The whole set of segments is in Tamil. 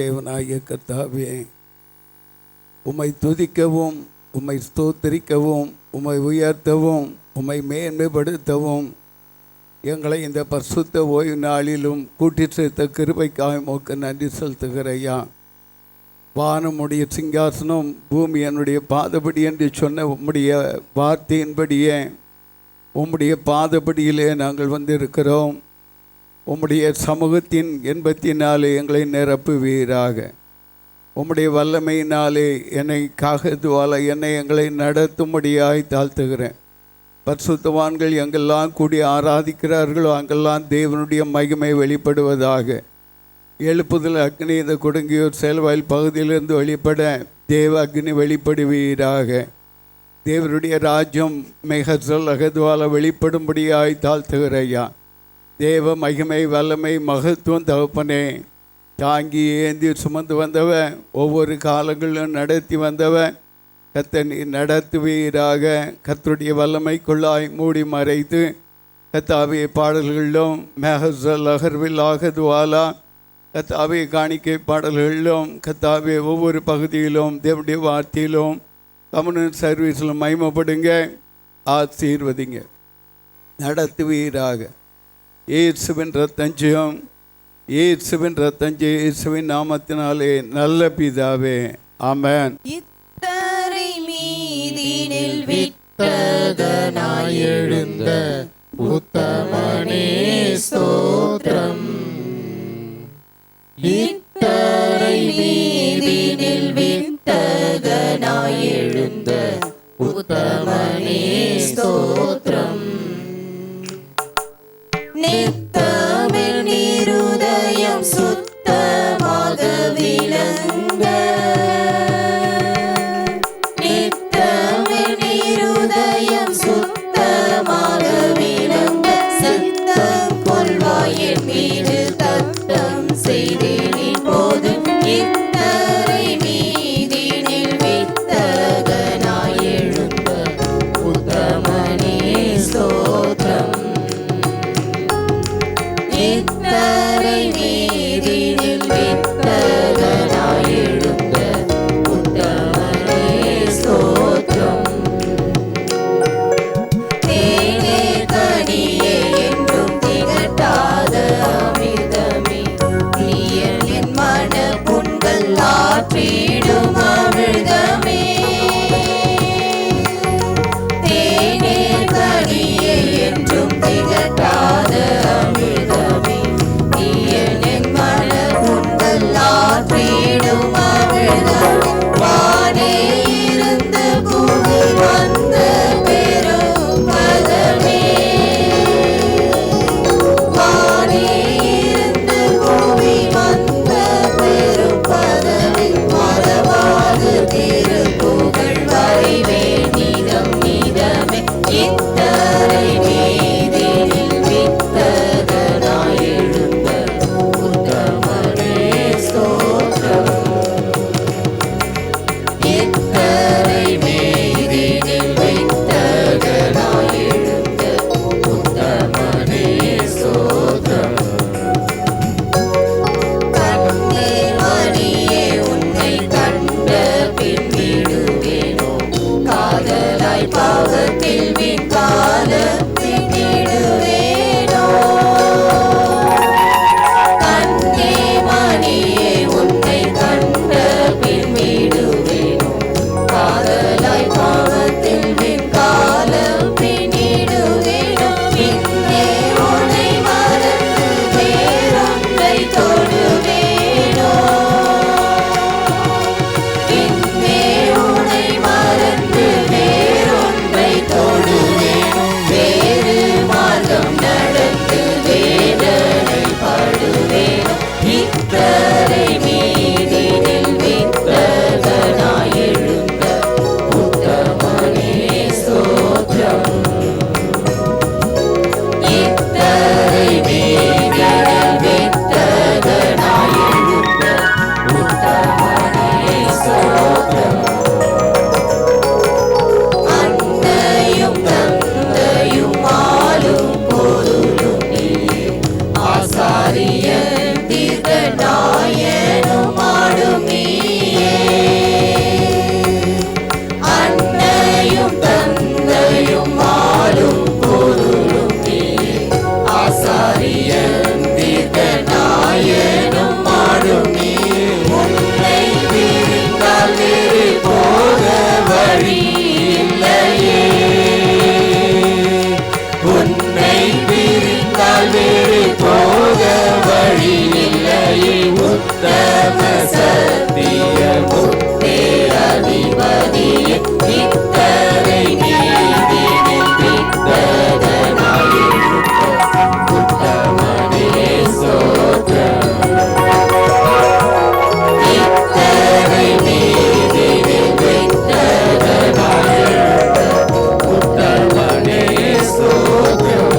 தேவனாகிய கர்த்தாவே, உம்மை துதிக்கவும், உம்மை ஸ்தோத்திரிக்கவும், உம்மை உயர்த்தவும், உம்மை மேன்மைப்படுத்தவும் எங்களை இந்த பரிசுத்த ஓய்வு நாளிலும் கூட்டி சேர்த்த கிருபைக்காக உமக்கு நன்றி செலுத்துகிறையா. வானமுடைய சிங்காசனம், பூமி என்னுடைய பாதபடி என்று சொன்ன உம்முடைய வார்த்தையின்படியே உம்முடைய பாதபடியிலே நாங்கள் வந்திருக்கிறோம். உம்முடைய சமூகத்தின் இன்பத்தினாலே எங்களை நிரப்புவீராக. உம்முடைய வல்லமையினாலே என்னை காகத்துவால எங்களை நடத்தும்படியாய் தாழ்த்துகிறேன். பரிசுத்தவான்கள் எங்கெல்லாம் கூடி ஆராதிக்கிறார்களோ அங்கெல்லாம் தேவனுடைய மகிமை வெளிப்படுவதாக. எழுப்புதல் அக்னி இந்த கொடுங்கியூர் செயல்வாயில் பகுதியிலிருந்து வெளிப்பட தேவ அக்னி வெளிப்படுவீராக. தேவனுடைய ராஜ்யம் மெகசல் அகதுவால வெளிப்படும்படியாய் தாழ்த்துகிறையா. தேவ மகிமை வல்லமை மகத்துவம் தகப்பனே, தாங்கி ஏந்தி சுமந்து வந்தவன், ஒவ்வொரு காலங்களிலும் நடத்தி வந்தவன், கர்த்தர் நடத்துவீராக. கர்த்தருடைய வல்லமைக்குள்ளாய் மூடி மறைத்து கர்த்தாவே பாடல்களிலும் மெஹசல் அகர்வில் ஆகதுவாலா கர்த்தாவே காணிக்கை பாடல்களிலும் கர்த்தாவே ஒவ்வொரு பகுதியிலும் தேவனுடைய வார்த்தையிலும் கம்யூனிஸ்ட் சர்வீஸிலும் மகிமைப்படுங்க, ஆசீர்வதிங்க, நடத்துவீராக. இயேசுவின் ரத்தஞ்சயம், இயேசுவின் ரத்தஞ்சயம், இயேசுவின் நாமத்தினாலே நல்ல பிதாவே, ஆமென். இத்தரை மீதினில் விட்டகனாய் எழுந்த உத்தமனே ஸ்தோத்திரம். இத்தரை மீதினில் விட்டகனாய் எழுந்த உத்தமனே ஸ்தோத்திரம். நித்தமிழ் நீருதயம் சுத்தமாக விளங்க, நித்தமிழ் நீருதயம் சுத்தமாக விளங்க, சத்தம் கொள்வாயின் மீது தத்தம் செய்தேனின் போது இத்தரை மீதினில் வித்தகனாய் எழுந்த உத்தமனே சத்திய முத்தே அதிபதியே நித்தரை நீதினில் வித்தகனாயிருக்க உத்தமனே ஸ்தோத்திரம். நித்தரை நீதினில் வித்தகனாயிருக்க உத்தமனே ஸ்தோத்திரம்.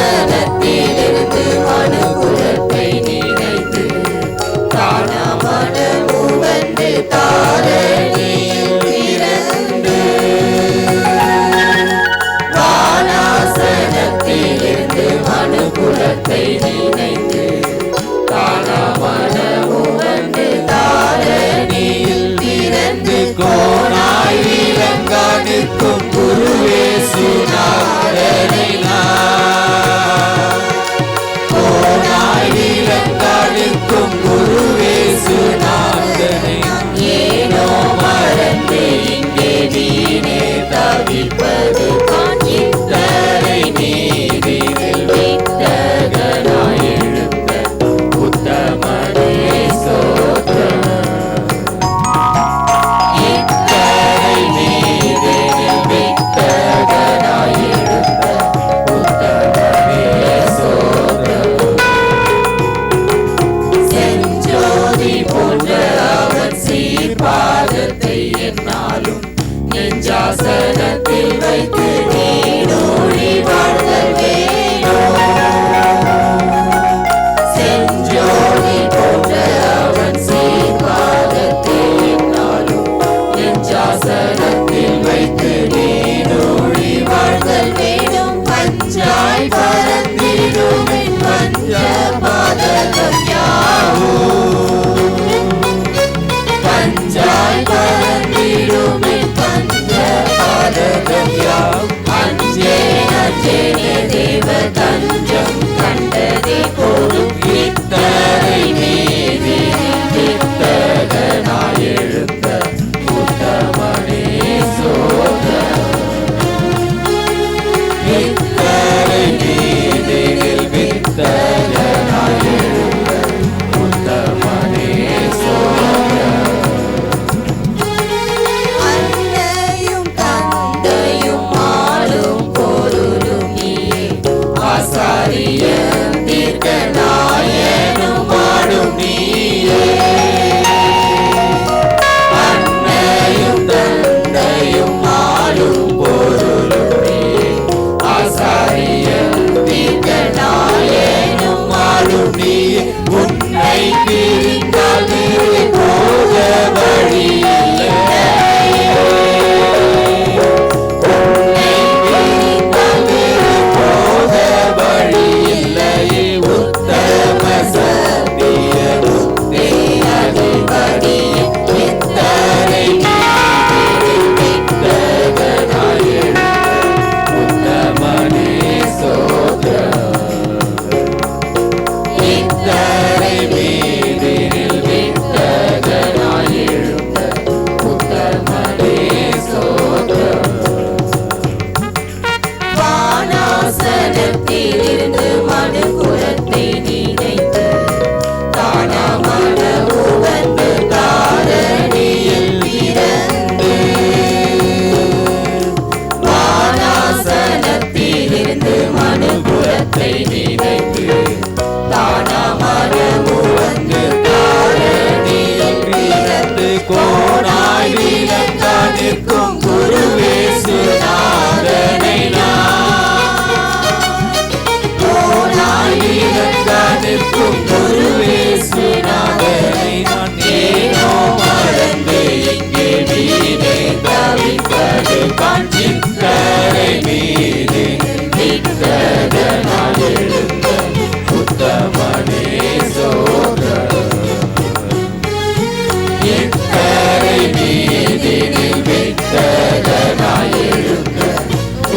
வானாசனத்திலிருந்து மனுகுலத்தை நினைத்து தானமனமு வந்து தாரணியில் பிறந்து வானாசனத்திலிருந்து மனுகுலத்தை நினைத்து தானமனமு வந்து தாரணியில் பிறந்து கோனாய் விளங்கா நிற்கும் குருவேசுநாதனை கோனாய் விளங்கா நிற்கும் குருவேசுநாதனை ஏனோ மறந்து இங்கே நீனே தவிப்பது இத்தரை நீதினில் வித்தகனாய் எழுந்த உத்தமனே ஸ்தோத்திரம். இத்தரை நீதினில் வித்தகனாய் எழுந்த உத்தமனே ஸ்தோத்திரம். செஞ்சோதி போன்ற அவன் சீர்பாதத்தை என்னாலும் நெஞ்சாசனத்தில் வைத்து நீடோழி வாழ்தல் வேணும். செஞ்சோதி போன்ற அவன் சீர்பாதத்தை என்னாலும் நெஞ்சாசனத்தில் வைத்து நீடோழி வாழ்தல் வேணும். பஞ்சாய் பரந்திடும் என் பஞ்ச பாதகம் யாவும் பஞ்சாய் பரந்திடும் என் பஞ்ச பாதகம் யாவும் அஞ்சேன் அஞ்சேனே தேவ தஞ்சம் கண்டதே போதும். இத்தரை நீதினில் வித்தகனாய் எழுந்த உத்தமனே ஸ்தோத்திரம். இத்தரை நீதினில் வித்தகனாய் எழுந்த உத்தமனே ஸ்தோத்திரம். அன்னையும் தந்தையும் ஆளும் பொருளும் நீயே ஆசாரியன் தீர்க்கநாயனும் ஆளும் நீயே. அன்னையும் தந்தையும் ஆளும் பொருளும் நீயே ஆசாரியன் தீர்க்கநாயனும் ஆளும் நீயே. உன்னை பிரிந்தால் நீ போக வழி இல்லை. உன்னை பிரிந்தால் நீ போக வழி இல்லையே. உத்தம சத்திய முத்தே அதிபதியே நித்தரை நீதினில் வித்தகனாய் எழுந்த உத்தமனே ஸ்தோத்திரம். இத்தரை நீதினில் வித்தகனாய் எழுந்த உத்தமனே ஸ்தோத்திரம். வானாசனத்திலிருந்து மனுகுலத்தை நினைத்து தானமனமு வந்து தாரணியில் பிறந்து வானாசனத்திலிருந்து மனுகுலத்தை நினைத்து தானமனமு வந்து தாரணியில் பிறந்து கோனாய் விளங்கா நிற்கும் குருவேசுநாதனை கோனாய் விளங்கா நிற்கும் குருவேசுநாதனை ஏனோ மறந்து இங்கே நீனே தவிப்பது இத்தரை நீதினில் வித்தகனாய் எழுந்த உத்தமனே ஸ்தோத்திரம். இத்தரை நீதினில் வித்தகனாய் எழுந்த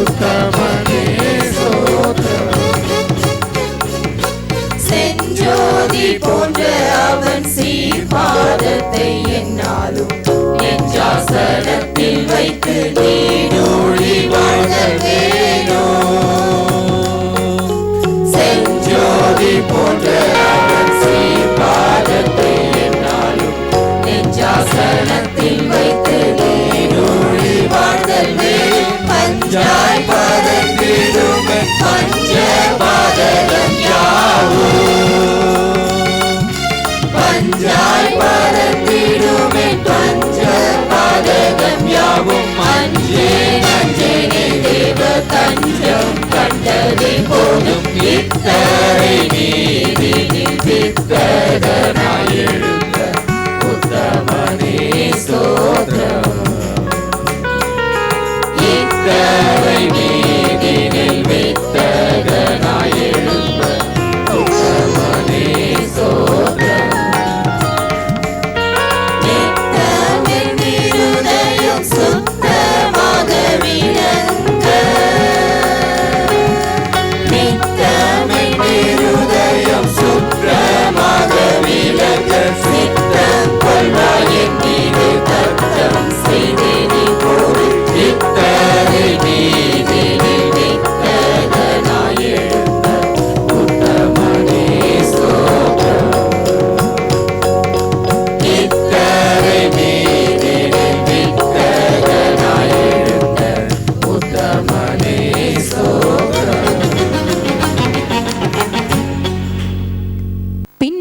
உத்தமனே ஸ்தோத்திரம். செஞ்சோதி போன்ற அவன் சீர்பாதத்தை என்னாலும் நெஞ்சாசனத்தில் வைத்து நீடோழி வாழ்தல் வேணும். செஞ்சோதி போன்ற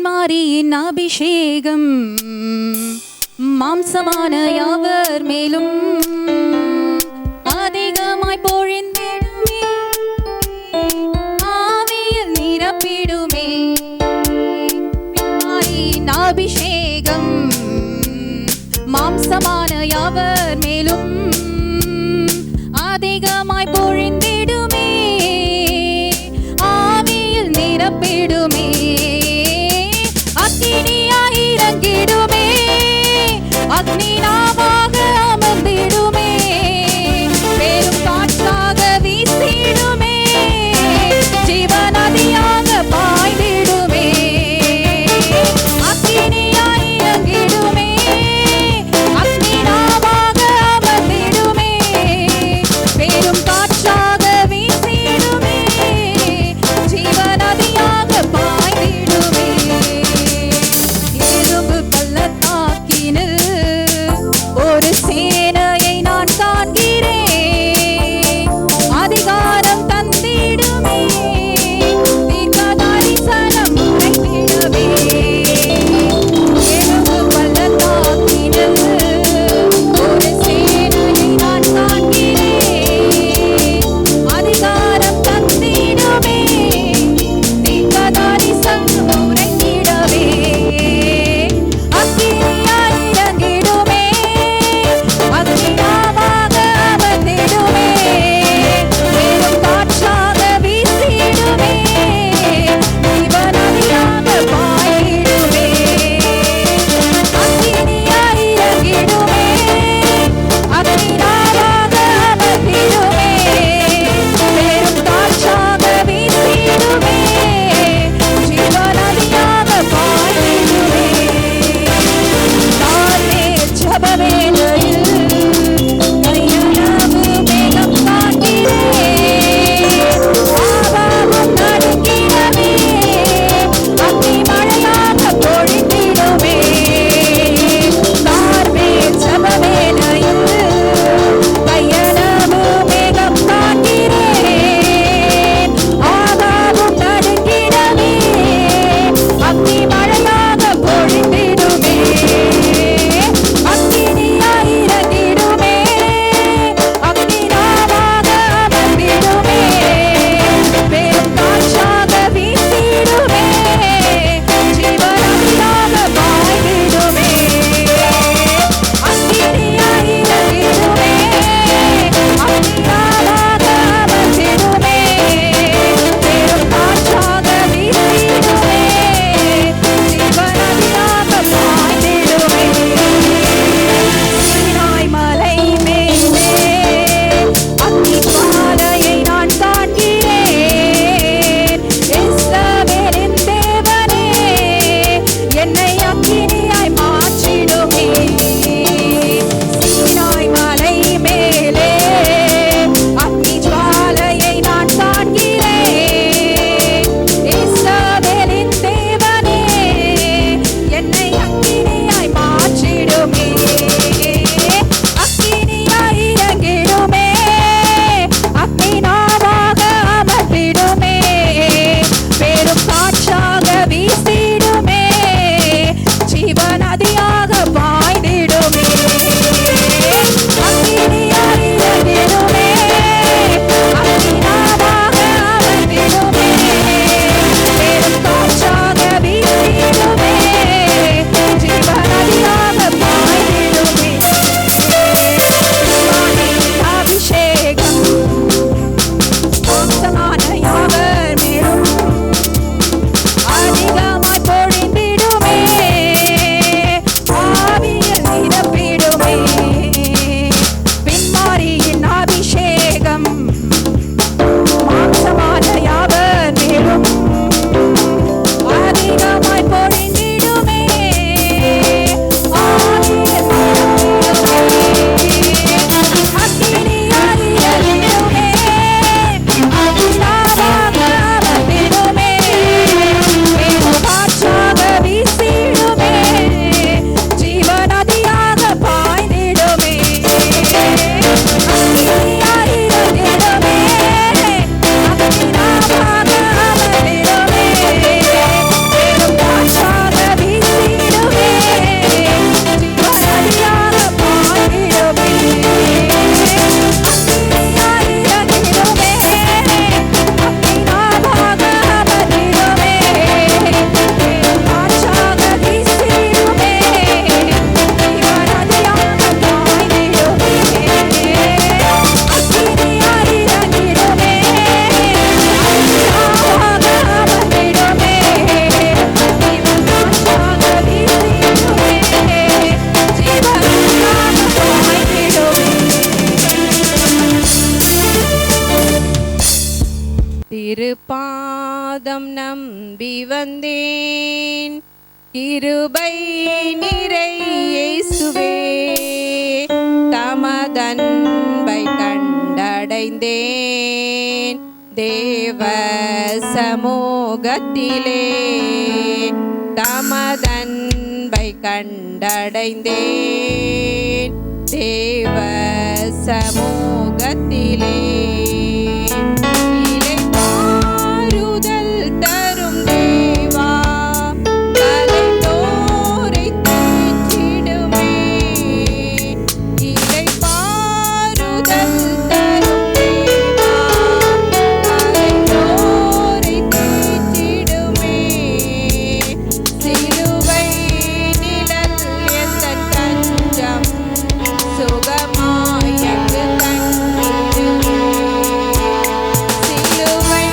பின்மாரியின் அபிஷேகம் மாம்சமான யாவர் மேலும் அதிகமாய் பொழிந்திடுமே, ஆவியில் நிரப்பிடுமே. பின்மாரியின் அபிஷேகம் மாம்சமான யாவர் மேலும் அதிகமாய் பொழிந்திடுமே, ஆவியில் நிரப்பிடுமே. அக்கினியாய் இறங்கிடுமே, அக்னி நாமாக அமர்ந்திடுமே, பெரும் காற்றாக வீசிடுமே, ஜீவநதியாக பாய்ந்திடுமே. அக்கினியாய் இறங்கிடுமே, அக்னி நாமாக அமர்ந்திடுமே, பெரும் காற்றாக பாதம் நம்பி வந்தேன், கிருபை நிறை இயேசுவே. தமதன்பை கண்டடைந்தேன் தேவ சமூகத்திலே. தமதன்பை கண்டடைந்தேன் தேவ சமூகத்திலே. இளைப்பாறுதல் தரும் தேவா, கலைந்தோரை தேற்றிடுமே. இளைப்பாறுதல் தரும் தேவா, கலைந்தோரை தேற்றிடுமே. சிலுவை நிழல் எந்தன் தஞ்சம், சுகமாய் எங்கு தங்கிடுமே. சிலுவை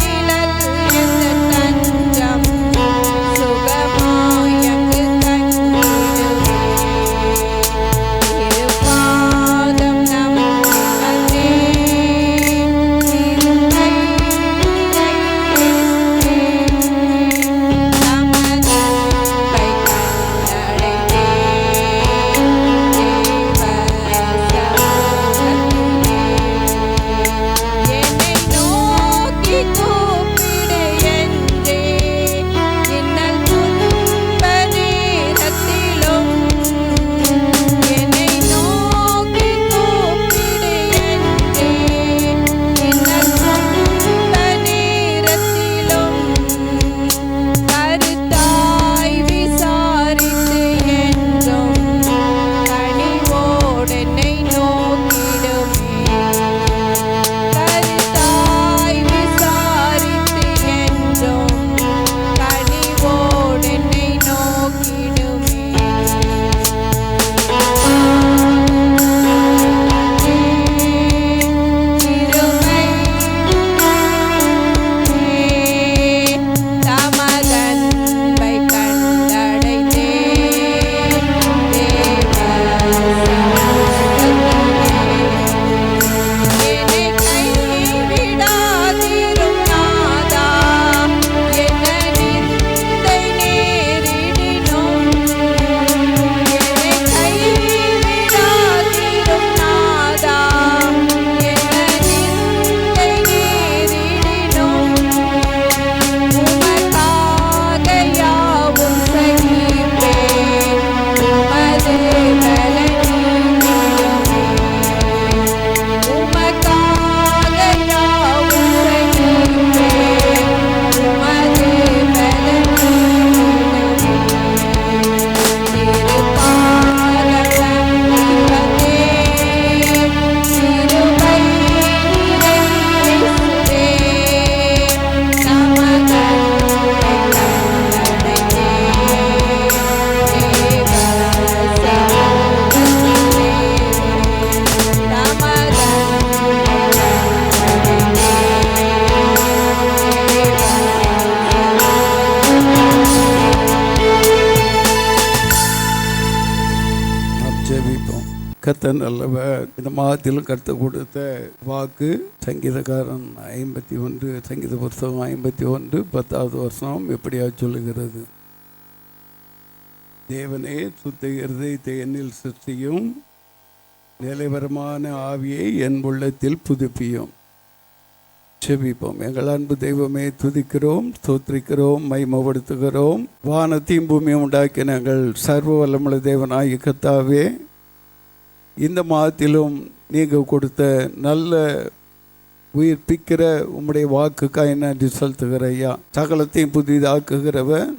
நிழல் எந்தன் தஞ்சம், சுகமாய் எங்கு தங்கிடுமே. திருப்பாதம் நம்பி வந்தேன், கிருபை நிறை இயேசுவே. தமதன்பை கண்டடைந்தேன் என்னை நோக்கி கூப்பிடு என்றே, இன்னல் துன்ப நேரத்திலும். என்னை நோக்கி கூப்பிடு என்றே, இன்னல் துன்ப நேரத்திலும். கருத்தாய் விசாரித்து என்றும் கனிவோடு என்னை நோக்கிடுமே. கருத்தாய் விசாரித்து என்றும் கனிவோடு என்னை நோக்கிடுமே. கிருபை தமதன்பை கண்டடைந்தேன் தேவ சமூகத்திலே. என்னை கைவிடாதிரும் நாதா, என்ன நிந்தை நேரிடினும். என்னை கைவிடாதிரும் நாதா, என்ன நிந்தை நேரிடினும். உமக்காக யாவும் சகிப்பேன், உமது பலனீடுமே. உமக்காக யாவும் சகிப்பேன், உமது பலனீடுமே. திருப்பாதம் நம்பி வந்தேன், கிருபை நிறை இயேசுவே. தமதன்பை கண்டடைந்தேன் தேவ சமூகத்திலே. நாம் ஜெபிப்போம். கர்த்தர் நல்லவர். இந்த மாதத்திலும் கர்த்தர் கொடுத்த வாக்கு சங்கீதக்காரன் 51 சங்கீத புத்தகம் 51 10வது வசனம் எப்படியா சொல்லுகிறது? தேவனே சுத்த இருதயத்தை என்னில் சிருஷ்டியும், நிலைவரமான ஆவியை என் உள்ளத்தில் புதுப்பியும். செபிப்போம். எங்கள் அன்பு தெய்வமே, துதிக்கிறோம், ஸ்தோத்திரிக்கிறோம், மகிமைப்படுத்துகிறோம். வானத்தையும் பூமியும் உண்டாக்கின எங்கள் சர்வ வல்லமுள்ள தேவனாகிய கர்த்தாவே, இந்த மாதத்திலும் நீங்கள் கொடுத்த நல்ல உயிர்ப்பிக்கிற உம்முடைய வாக்குக்காய் நன்றி செலுத்துகிற ஐயா. சகலத்தையும் புதிதாக்குகிறவன்,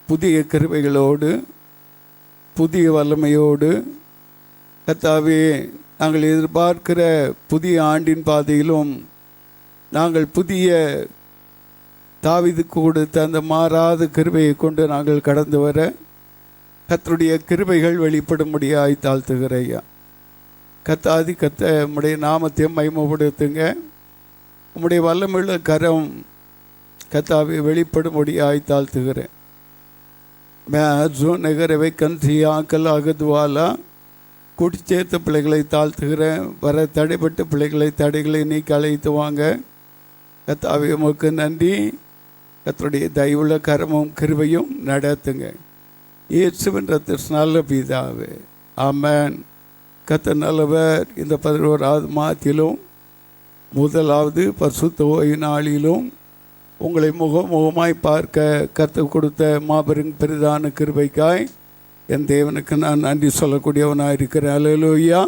புதிய கிருபைகளோடு புதிய வல்லமையோடு கர்த்தாவே, நாங்கள் எதிர்பார்க்கிற புதிய ஆண்டின் பாதையிலும் நாங்கள் புதிய தாவீதுக்கு கொடுத்த அந்த மாறாத கிருபையை கொண்டு நாங்கள் கடந்து வர கர்த்தருடைய கிருபைகள் வெளிப்படும்படியாய் தாழ்த்துகிற ஐயா. கர்த்தாதி கர்த்த உம்முடைய நாமத்தை மகிமைப்படுத்துங்க. உம்முடைய வல்லமையுள்ள கரம் கர்த்தாவை வெளிப்படும்படியாய் தாழ்த்துகிறேன். நகரவை கன்சியாக்கல் அகதுவாலா கூட்டி சேர்த்த பிள்ளைகளை தாழ்த்துகிறேன். வர தடைப்பட்ட பிள்ளைகளை தடைகளை நீக்கி அழைத்து வாங்க. கர்த்தாவே உமக்கு நன்றி. கர்த்தருடைய தயவுள்ள கரமும் கிருபையும் நடத்துங்க. இயேசுவின் ரத்தினால பிதாவே, ஆமென். கர்த்தர் நல்லவர். இந்த 11வது மாதத்திலும் முதலாவது பரிசுத்த ஓய்வு நாளிலும் உங்களை முகமாய் பார்க்க கர்த்தர் கொடுத்த மாபெரும் பெரிதான கிருபைக்காய் என் தேவனுக்கு நான் நன்றி சொல்லக்கூடியவனாக இருக்கிறேன். அல்லேலூயா,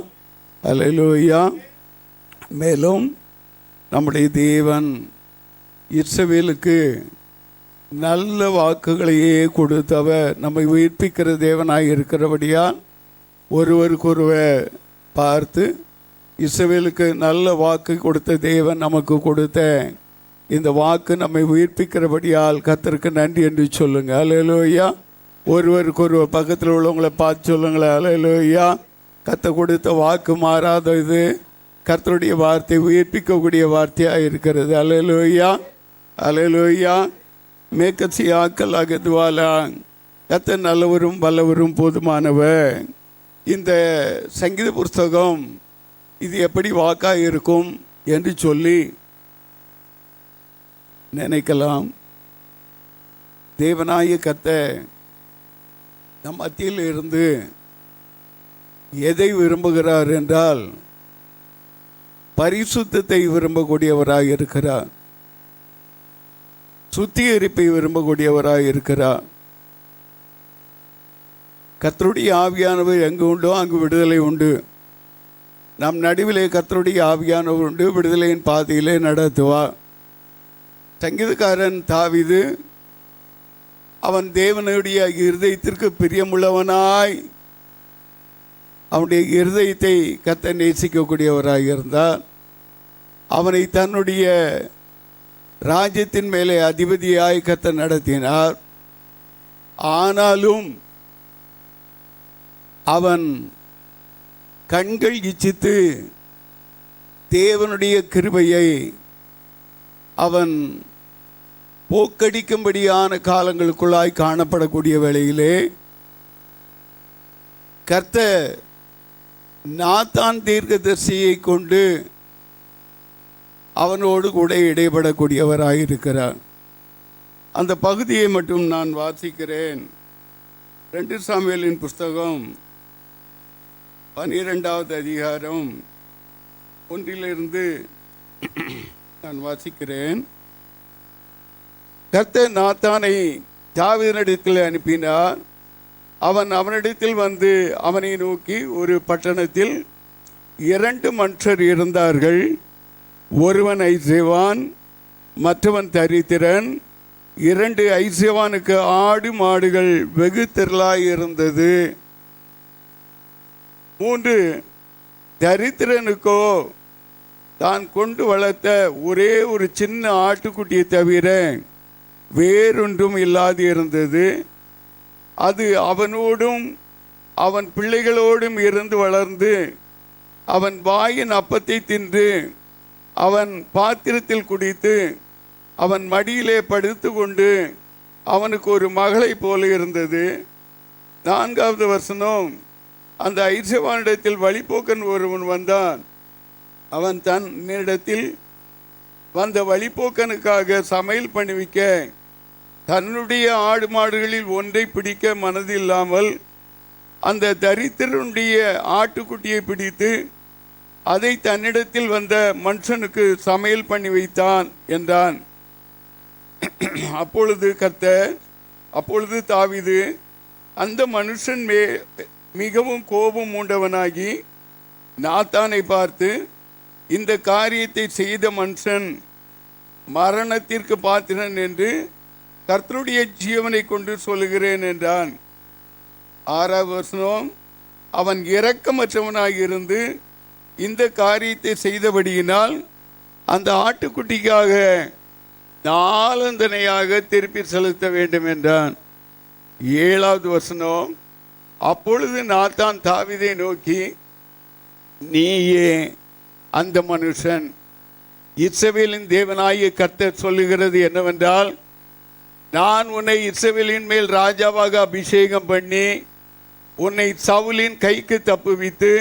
அல்லேலூயா. மேலும் நம்முடைய தேவன் இஸ்ரவேலுக்கு நல்ல வாக்குகளையே கொடுத்தவர். நம்மை உயிர்ப்பிக்கிற தேவனாய் இருக்கிறபடியால் ஒருவருக்கொருவர் பார்த்து இஸ்ரவேலுக்கு நல்ல வாக்கு கொடுத்த தேவன் நமக்கு கொடுத்த இந்த வாக்கு நம்மை உயிர்ப்பிக்கிறபடியால் கர்த்தருக்கு நன்றி என்று சொல்லுங்க. அல்லேலூயா. ஒருவருக்கொருவர் பக்கத்தில் உள்ளவங்களை பார்த்து சொல்லுங்களேன். அல்லேலூயா. கர்த்தர் கொடுத்த வாக்கு மாறாத இது. கர்த்தருடைய வார்த்தை உயிர்ப்பிக்கக்கூடிய வார்த்தையாக இருக்கிறது. அல்லேலூயா, அல்லேலூயா. மேக்கசியாக்கள் அகதுவாலா. கர்த்தர் நல்லவரும் வல்லவரும் போதுமானவர். இந்த சங்கீத புஸ்தகம் இது எப்படி வாக்காக இருக்கும் என்று சொல்லி நினைக்கலாம். தேவனாய கர்த்தர் நம் மத்தியில் இருந்து எதை விரும்புகிறார் என்றால் பரிசுத்தத்தை விரும்பக்கூடியவராக இருக்கிறார். சுத்திகரிப்பை விரும்பக்கூடியவராக இருக்கிறார். கர்த்தருடைய ஆவியானவர் எங்கு உண்டோ அங்கு விடுதலை உண்டு. நம் நடுவிலே கர்த்தருடைய ஆவியானவர் உண்டு. விடுதலையின் பாதையிலே நடத்துவார். சங்கீதக்காரன் தாவீது அவன் தேவனுடைய இருதயத்திற்கு பிரியமுள்ளவனாய் அவனுடைய இருதயத்தை கர்த்தர் நேசிக்கக்கூடியவராக இருந்தார். அவனை தன்னுடைய ராஜ்யத்தின் மேலே அதிபதியாய் கர்த்தர் நடத்தினார். ஆனாலும் அவன் கண்கள் இச்சித்து தேவனுடைய கிருபையை அவன் போக்கடிக்கும்படியான காலங்களுக்குள்ளாய் காணப்படக்கூடிய வேளையிலே கர்த்தர் நாத்தான் தீர்க்கதரிசியை கொண்டு அவனோடு கூட இடைபடக்கூடியவராயிருக்கிறார். அந்த பகுதியை மட்டும் நான் வாசிக்கிறேன். 2 சாமுவேலின் புஸ்தகம் 12வது அதிகாரம் 1 நான் வாசிக்கிறேன். கர்த்தர் நாத்தானை தாவீதினிடத்தில் அனுப்பினார். அவன் அவனிடத்தில் வந்து அவனை நோக்கி, ஒரு பட்டணத்தில் 2 மனுஷர் இருந்தார்கள். ஒருவன் ஐசேவான், மற்றவன் தரித்திரன். 2 ஐசேவானுக்கு ஆடு மாடுகள் வெகு திரளாய் இருந்தது. 3 தரித்திரனுக்கோ தான் கொண்டு வளர்த்த ஒரே ஒரு சின்ன ஆட்டுக்குட்டியை தவிர வேறொன்றும் இல்லாது இருந்தது. அது அவனோடும் அவன் பிள்ளைகளோடும் இருந்து வளர்ந்து அவன் வாயின் அப்பத்தை தின்று அவன் பாத்திரத்தில் குடித்து அவன் மடியிலே படுத்து கொண்டு அவனுக்கு ஒரு மகளை போல இருந்தது. 4வது வசனம். அந்த ஐசவானிடத்தில் வழிபோக்கன் ஒருவன் வந்தான். அவன் தன்னிடத்தில் வந்த வழிபோக்கனுக்காக சமையல் பண்ணுவிக்க தன்னுடைய ஆடு மாடுகளில் ஒன்றை பிடிக்க மனதில்லாமல் அந்த தரித்திரனுடைய ஆட்டுக்குட்டியை பிடித்து அதை தன்னிடத்தில் வந்த மனுஷனுக்கு சமையல் பண்ணி வைத்தான் என்றான். அப்பொழுது தாவீது அந்த மனுஷன் மிகவும் கோபம் மூண்டவனாகி நாத்தானை பார்த்து, இந்த காரியத்தை செய்த மனுஷன் மரணத்திற்கு பாத்திரன் என்று கர்த்தருடைய ஜீவனை கொண்டு சொல்லுகிறேன் என்றான். 6வது வசனம். அவன் இரக்கமற்றவனாக இருந்து இந்த காரியத்தை செய்தபடியினால் அந்த ஆட்டுக்குட்டிக்காக நாலந்தனையாக திருப்பி செலுத்த வேண்டும் என்றான். 7வது வசனம். அப்பொழுது நாத்தான் தாவீதை நோக்கி, நீயே அந்த மனுஷன். இஸ்ரவேலின் தேவனாகிய கர்த்தர் சொல்லுகிறது என்னவென்றால், நான் உன்னை இஸ்ரவேலின் மேல் ராஜாவாக அபிஷேகம் பண்ணி உன்னை சவுலின் கைக்கு தப்புவித்து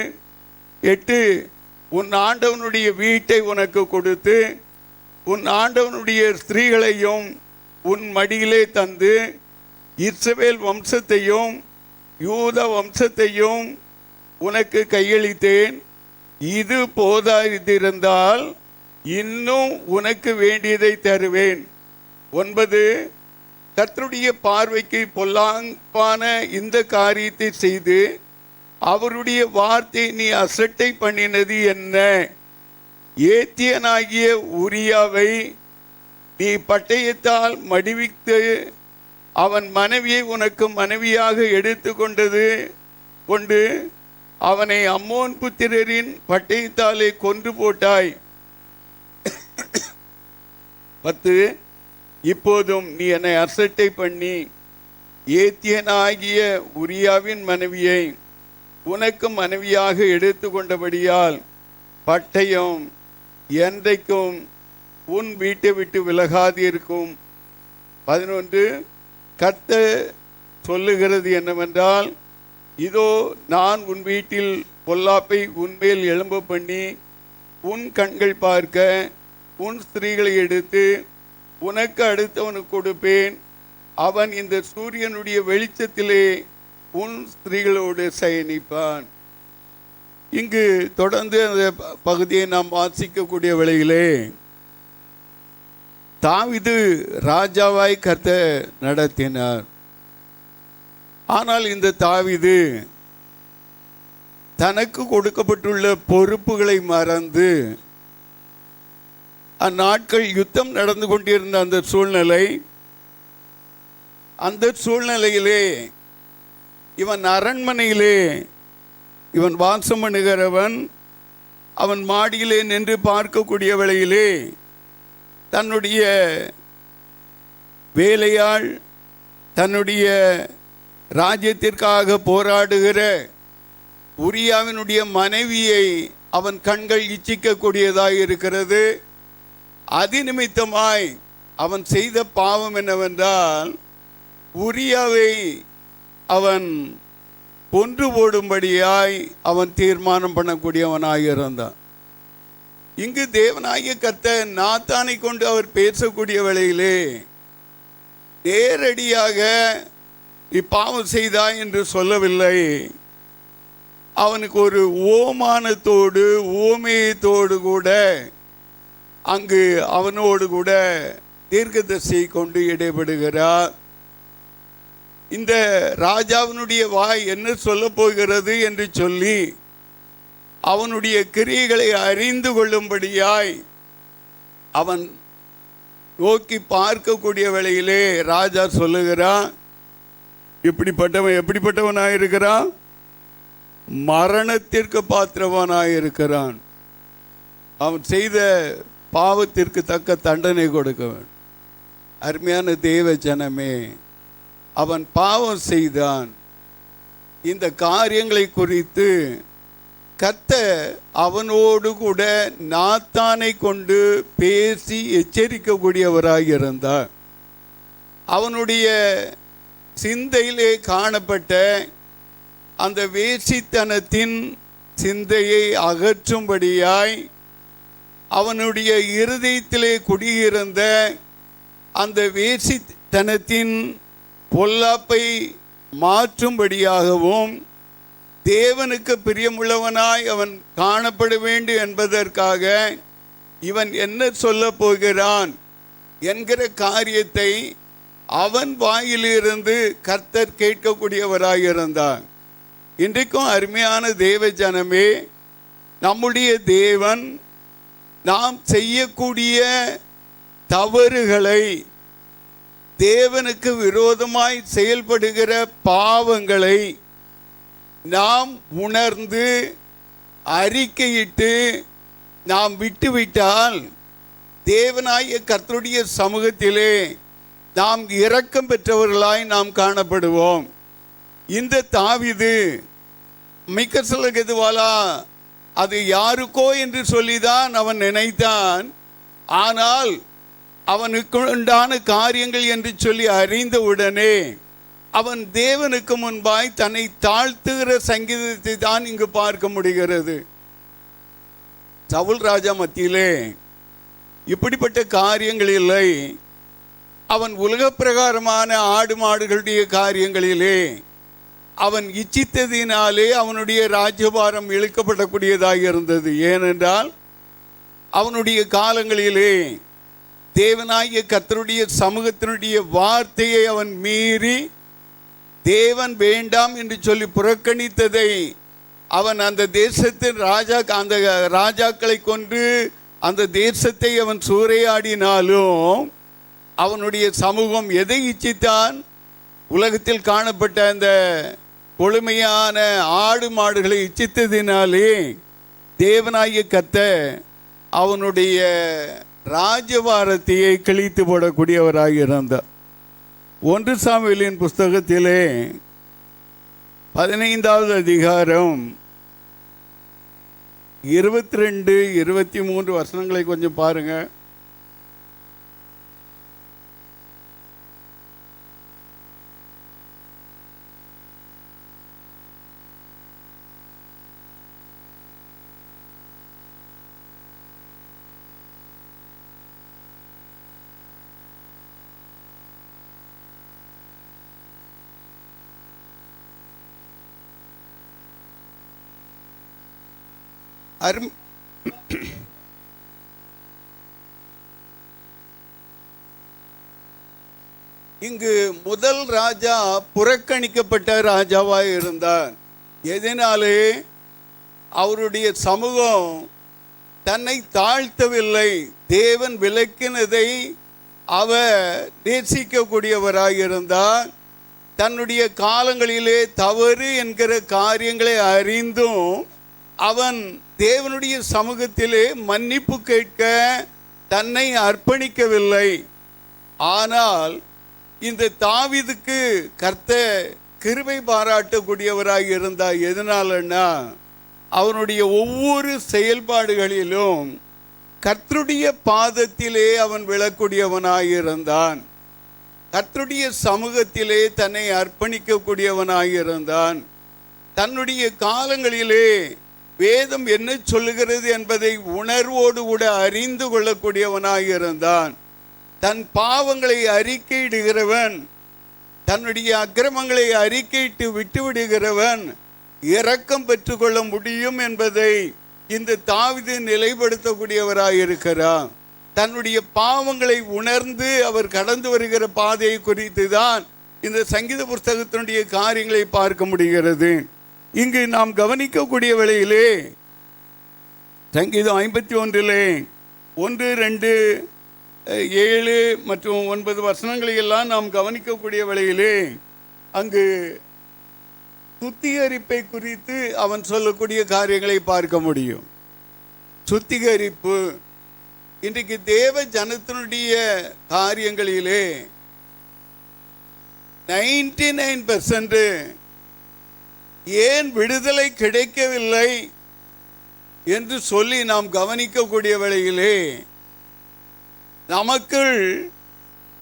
8 உன் ஆண்டவனுடைய வீட்டை உனக்கு கொடுத்து உன் ஆண்டவனுடைய ஸ்திரீகளையும் உன் மடியிலே தந்து இஸ்ரவேல் வம்சத்தையும் யூத வம்சத்தையும் உனக்கு கையளித்தேன். இது போதாதிருந்தால் இன்னும் உனக்கு வேண்டியதை தருவேன். 9, கர்த்தருடைய பார்வைக்கு பொல்லாப்பான இந்த காரியத்தை செய்து அவருடைய வார்த்தை நீ அசட்டை பண்ணினது என்ன? ஏத்தியனாகிய உரியாவை நீ பட்டயத்தால் மடிவித்து அவன் மனைவியை உனக்கு மனைவியாக எடுத்து கொண்டு அவனை அம்மோன் புத்திரரின் பட்டயத்தாலே கொன்று போட்டாய். 10, இப்போதும் நீ என்னை அசட்டை பண்ணி ஏத்தியனாகிய உரியாவின் மனைவியை உனக்கு மனைவியாக எடுத்து கொண்டபடியால் பட்டயம் என்றைக்கும் உன் வீட்டை விட்டு விலகாது இருக்கும். 11, கர்த்தர் சொல்லுகிறது என்னவென்றால், இதோ நான் உன் வீட்டில் பொல்லாப்பை உன்மேல் எழும்ப பண்ணி உன் கண்கள் பார்க்க உன் ஸ்திரீகளை எடுத்து உனக்கு அடுத்தவனுக்கு கொடுப்பேன். அவன் இந்த சூரியனுடைய வெளிச்சத்திலே உன் ஸ்திரீகளோடு சயனிப்பான். இங்கு தொடர்ந்து அந்த பகுதியை நாம் வாசிக்கக்கூடிய வேளையிலே தாவீது ராஜாவாய் கர்த்தர் நடத்தினார். ஆனால் இந்த தாவீது தனக்கு கொடுக்கப்பட்டுள்ள பொறுப்புகளை மறந்து அந்நாட்கள் யுத்தம் நடந்து கொண்டிருந்த அந்த சூழ்நிலையிலே இவன் அரண்மனையிலே இவன் வாசம் பண்ணுகிறவன், அவன் மாடியிலே நின்று பார்க்கக்கூடிய வேளையிலே தன்னுடைய வேலையாள், தன்னுடைய ராஜ்யத்திற்காக போராடுகிற உரியாவினுடைய மனைவியை அவன் கண்கள் இச்சிக்கக்கூடியதாய் இருக்கிறது. அது நிமித்தமாய் அவன் செய்த பாவம் என்னவென்றால், உரியாவை அவன் கொன்று போடும்படியாய் அவன் தீர்மானம் பண்ணக்கூடியவனாய் இருந்தான். இங்கு தேவனாகிய கர்த்தர் நாத்தானை கொண்டு அவர் பேசக்கூடிய வேளையிலே நேரடியாக நீ பாவம் செய்தாய் என்று சொல்லவில்லை. அவனுக்கு ஒரு ஓமானத்தோடு ஓமையத்தோடு கூட அங்கு அவனோடு கூட தீர்க்கதரிசியை கொண்டு இடைபடுகிறார். இந்த ராஜாவினுடைய வாய் என்ன சொல்ல போகிறது என்று சொல்லி அவனுடைய கிரியைகளை அறிந்து கொள்ளும்படியாய் அவன் நோக்கி பார்க்கக்கூடிய வேளையிலே ராஜா சொல்லுகிறான், எப்படிப்பட்டவனாயிருக்கிறான்? மரணத்திற்கு பாத்திரவனாயிருக்கிறான். அவன் செய்த பாவத்திற்கு தக்க தண்டனை கொடுக்க வேண்டும். அருமையான தேவ ஜனமே, அவன் பாவம் செய்தான். இந்த காரியங்களை குறித்து கர்த்தர் அவனோடு கூட நாத்தானை கொண்டு பேசி எச்சரிக்கக்கூடியவராக இருந்தார். அவனுடைய சிந்தையிலே காணப்பட்ட அந்த வேசித்தனத்தின் சிந்தையை அகற்றும்படியாய் அவனுடைய இருதயத்திலே குடியிருந்த அந்த வேசித்தனத்தின் பொல்லாப்பை மாற்றும்படியாகவும் தேவனுக்கு பிரியமுள்ளவனாய் அவன் காணப்பட வேண்டும் என்பதற்காக இவன் என்ன சொல்ல போகிறான் என்கிற காரியத்தை அவன் வாயிலிருந்து கர்த்தர் கேட்கக்கூடியவராயிருந்தார். இன்றைக்கும் அருமையான தேவ ஜனமே, நம்முடைய தேவன் நாம் செய்யக்கூடிய தவறுகளை, தேவனுக்கு விரோதமாய் செயல்படுகிற பாவங்களை நாம் உணர்ந்து அறிக்கையிட்டு நாம் விட்டுவிட்டால் தேவனாகிய கர்த்தருடைய சமூகத்திலே நாம் இரக்கம் பெற்றவர்களாய் நாம் காணப்படுவோம். இந்த தாவீது மிக்கசலுக்கு எதுவாலா அது யாருக்கோ என்று சொல்லிதான் அவன் நினைத்தான். ஆனால் அவனுக்கு உண்டான காரியங்கள் என்று சொல்லி அறிந்தவுடனே அவன் தேவனுக்கு முன்பாய் தன்னை தாழ்த்துகிற சங்கீதத்தை தான் இங்கு பார்க்க முடிகிறது. சவுல் ராஜா மத்தியிலே இப்படிப்பட்ட காரியங்களிலே, அவன் உலக பிரகாரமான ஆடு மாடுகளுடைய காரியங்களிலே அவன் இச்சித்ததினாலே அவனுடைய ராஜ்யபாரம் இழுக்கப்படக்கூடியதாக இருந்தது. ஏனென்றால் அவனுடைய காலங்களிலே தேவனாகிய கர்த்தருடைய சமூகத்தினுடைய வார்த்தையை அவன் மீறி தேவன் வேண்டாம் என்று சொல்லி புறக்கணித்ததை அவன் அந்த தேசத்தின் அந்த ராஜாக்களை கொண்டு அந்த தேசத்தை அவன் சூறையாடினாலும் அவனுடைய சமூகம் எதை இச்சித்தான்? உலகத்தில் காணப்பட்ட அந்த கொழுமையான ஆடு மாடுகளை இச்சித்ததினாலே தேவனாகிய கர்த்தர் அவனுடைய ராஜ்யபாரத்தையை கிழித்து போடக்கூடியவராக இருந்தார். 1 சாமுவேலின் புஸ்தகத்திலே 15வது அதிகாரம் 22, 23 வசனங்களை கொஞ்சம் பாருங்க. இங்கு முதல் ராஜா புறக்கணிக்கப்பட்ட ராஜாவாய் இருந்தார். எதனாலே? அவருடைய சமூகம் தன்னை தாழ்த்தவில்லை. தேவன் விலக்கினதை அவர் நேசிக்கக்கூடியவராக இருந்தார். தன்னுடைய காலங்களிலே தவறு என்கிற காரியங்களை அறிந்தும் அவன் தேவனுடைய சமூகத்திலே மன்னிப்பு கேட்க தன்னை அர்ப்பணிக்கவில்லை. ஆனால் இந்த தாவீதுக்கு கர்த்தர் கிருபை பாராட்டக்கூடியவராக இருந்தார். எதனாலன்னா அவனுடைய ஒவ்வொரு செயல்பாடுகளிலும் கர்த்தருடைய பாதத்திலே அவன் விழக்கூடியவனாக இருந்தான். கர்த்தருடைய சமூகத்திலே தன்னை அர்ப்பணிக்கக்கூடியவனாக இருந்தான். தன்னுடைய காலங்களிலே வேதம் என்ன சொல்லுகிறது என்பதை உணர்வோடு கூட அறிந்து கொள்ளக்கூடியவனாக இருந்தான். தன் பாவங்களை அறிக்கையிடுகிறவன், தன்னுடைய அக்கிரமங்களை அறிக்கையிட்டு விட்டுவிடுகிறவன் இரக்கம் பெற்றுக்கொள்ள முடியும் என்பதை இந்த தாவீது நிலைப்படுத்தக்கூடியவராக இருக்கிறார். தன்னுடைய பாவங்களை உணர்ந்து அவர் கடந்து வருகிற பாதையை குறித்து தான் இந்த சங்கீத புஸ்தகத்தினுடைய காரியங்களை பார்க்க முடிகிறது. இங்கு நாம் கவனிக்கக்கூடிய வேளையிலே சங்கீதம் 51 1, 2, 7 மற்றும் 9 வசனங்களை எல்லாம் நாம் கவனிக்கக்கூடிய வேளையிலே அங்கு சுத்திகரிப்பை குறித்து அவன் சொல்லக்கூடிய காரியங்களை பார்க்க முடியும். சுத்திகரிப்பு இன்றைக்கு தேவ ஜனத்தினுடைய காரியங்களிலே 99% ஏன் விடுதலை கிடைக்கவில்லை என்று சொல்லி நாம் கவனிக்கக்கூடிய வேளையிலே நமக்குள்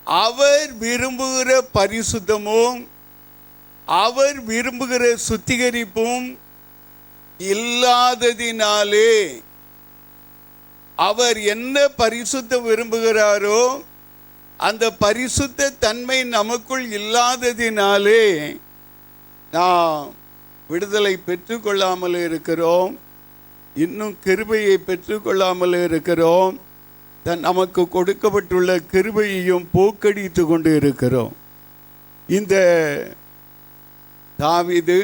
அவர் விரும்புகிற பரிசுத்தமும் அவர் விரும்புகிற சுத்திகரிப்பும் இல்லாததினாலே, அவர் என்ன பரிசுத்தம் விரும்புகிறாரோ அந்த பரிசுத்த தன்மை நமக்குள் இல்லாததினாலே நாம் விடுதலை பெற்றுக்கொள்ளாமல் இருக்கிறோம். இன்னும் கிருபையை பெற்றுக்கொள்ளாமல் இருக்கிறோம். நமக்கு கொடுக்கப்பட்டுள்ள கிருபையையும் போக்கடித்து கொண்டு இருக்கிறோம். இந்த தாவீது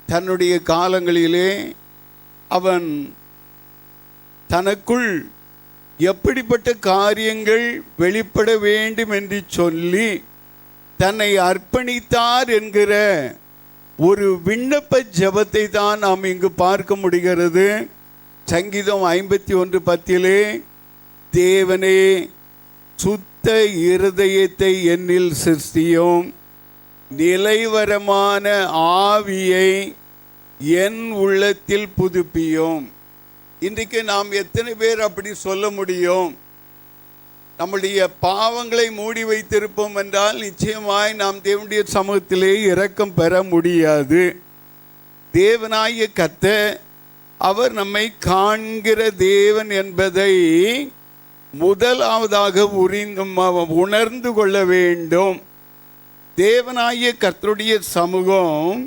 தன்னுடைய காலங்களிலே அவன் தனக்குள் எப்படிப்பட்ட காரியங்கள் வெளிப்பட வேண்டும் என்று சொல்லி தன்னை அர்ப்பணித்தார் என்கிற ஒரு விண்ணப்ப ஜெபத்தை தான் நாம் இங்கு பார்க்க முடிகிறது. சங்கீதம் 51:10 தேவனே சுத்த இருதயத்தை என்னில் சிருஷ்டியும், நிலைவரமான ஆவியை என் உள்ளத்தில் புதுப்பியும். இன்றைக்கு நாம் எத்தனை பேர் அப்படி சொல்ல முடியும்? நம்முடைய பாவங்களை மூடி வைத்திருப்போம் என்றால் நிச்சயமாய் நாம் தேவனுடைய சமூகத்திலே இரக்கம் பெற முடியாது. தேவனாகிய கர்த்தர் அவர் நம்மை காண்கிற தேவன் என்பதை முதலாவதாக உணர்ந்து கொள்ள வேண்டும். தேவனாகிய கர்த்தருடைய சமூகம்,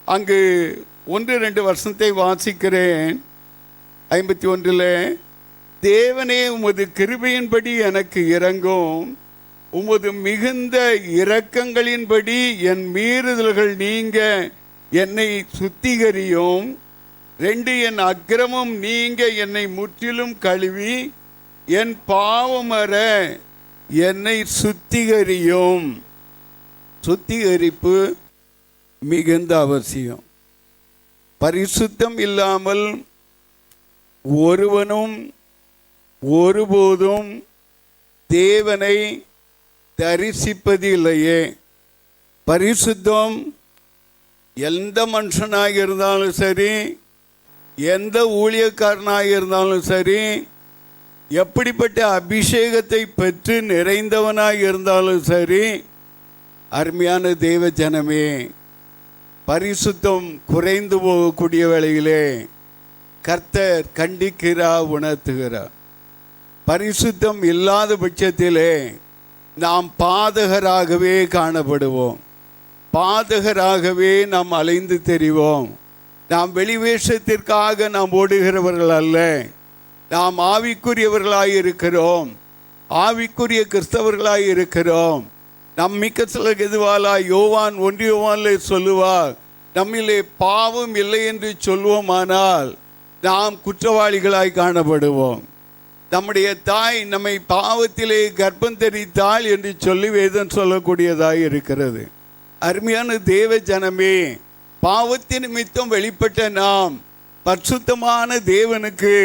அங்கு 1-2 வருஷத்தை வாசிக்கிறேன். 51 தேவனே உமது கிருபையின்படி எனக்கு இரங்கும், உமது மிகுந்த இரக்கங்களின்படி என் மீறுதல்கள் நீங்க என்னை சுத்திகரியும். 2 என் அக்கிரமம் நீங்க என்னை முற்றிலும் கழுவி என் பாவமற என்னை சுத்திகரியும். சுத்திகரிப்பு மிகுந்த அவசியம். பரிசுத்தம் இல்லாமல் ஒருவனும் ஒருபோதும் தேவனை தரிசிப்பதில்லையே. பரிசுத்தம் எந்த மனுஷனாக இருந்தாலும் சரி, எந்த ஊழியக்காரனாக இருந்தாலும் சரி, எப்படிப்பட்ட அபிஷேகத்தை பெற்று நிறைந்தவனாக இருந்தாலும் சரி, அருமையான தேவ ஜனமே, பரிசுத்தம் குறைந்து போகக்கூடிய வேளையிலே கர்த்தர் கண்டிக்கிறார், உணர்த்துகிறார். பரிசுத்தம் இல்லாத பட்சத்திலே நாம் பாதகராகவே காணப்படுவோம், பாதகராகவே நாம் அலைந்து தெரிவோம். நாம் வெளிவேஷத்திற்காக நாம் ஓடுகிறவர்கள் அல்ல, நாம் ஆவிக்குரியவர்களாய் இருக்கிறோம், ஆவிக்குரிய கிறிஸ்தவர்களாய் இருக்கிறோம். நம்மிக்க சில எதுவாலா யோவான் 1 யோவானில் சொல்லுவார், நம்மிலே பாவம் இல்லை என்று சொல்வோமானால் நாம் குற்றவாளிகளாய் காணப்படுவோம். நம்முடைய தாய் நம்மை பாவத்திலே கர்ப்பம் தரித்தாள் என்று சொல்லி வேதம் சொல்லக்கூடியதாய் இருக்கிறது. அருமையான தேவ ஜனமே, பாவத்தின் நிமித்தம் வெளிப்பட்ட நாம் பரிசுத்தமான தேவனுக்கு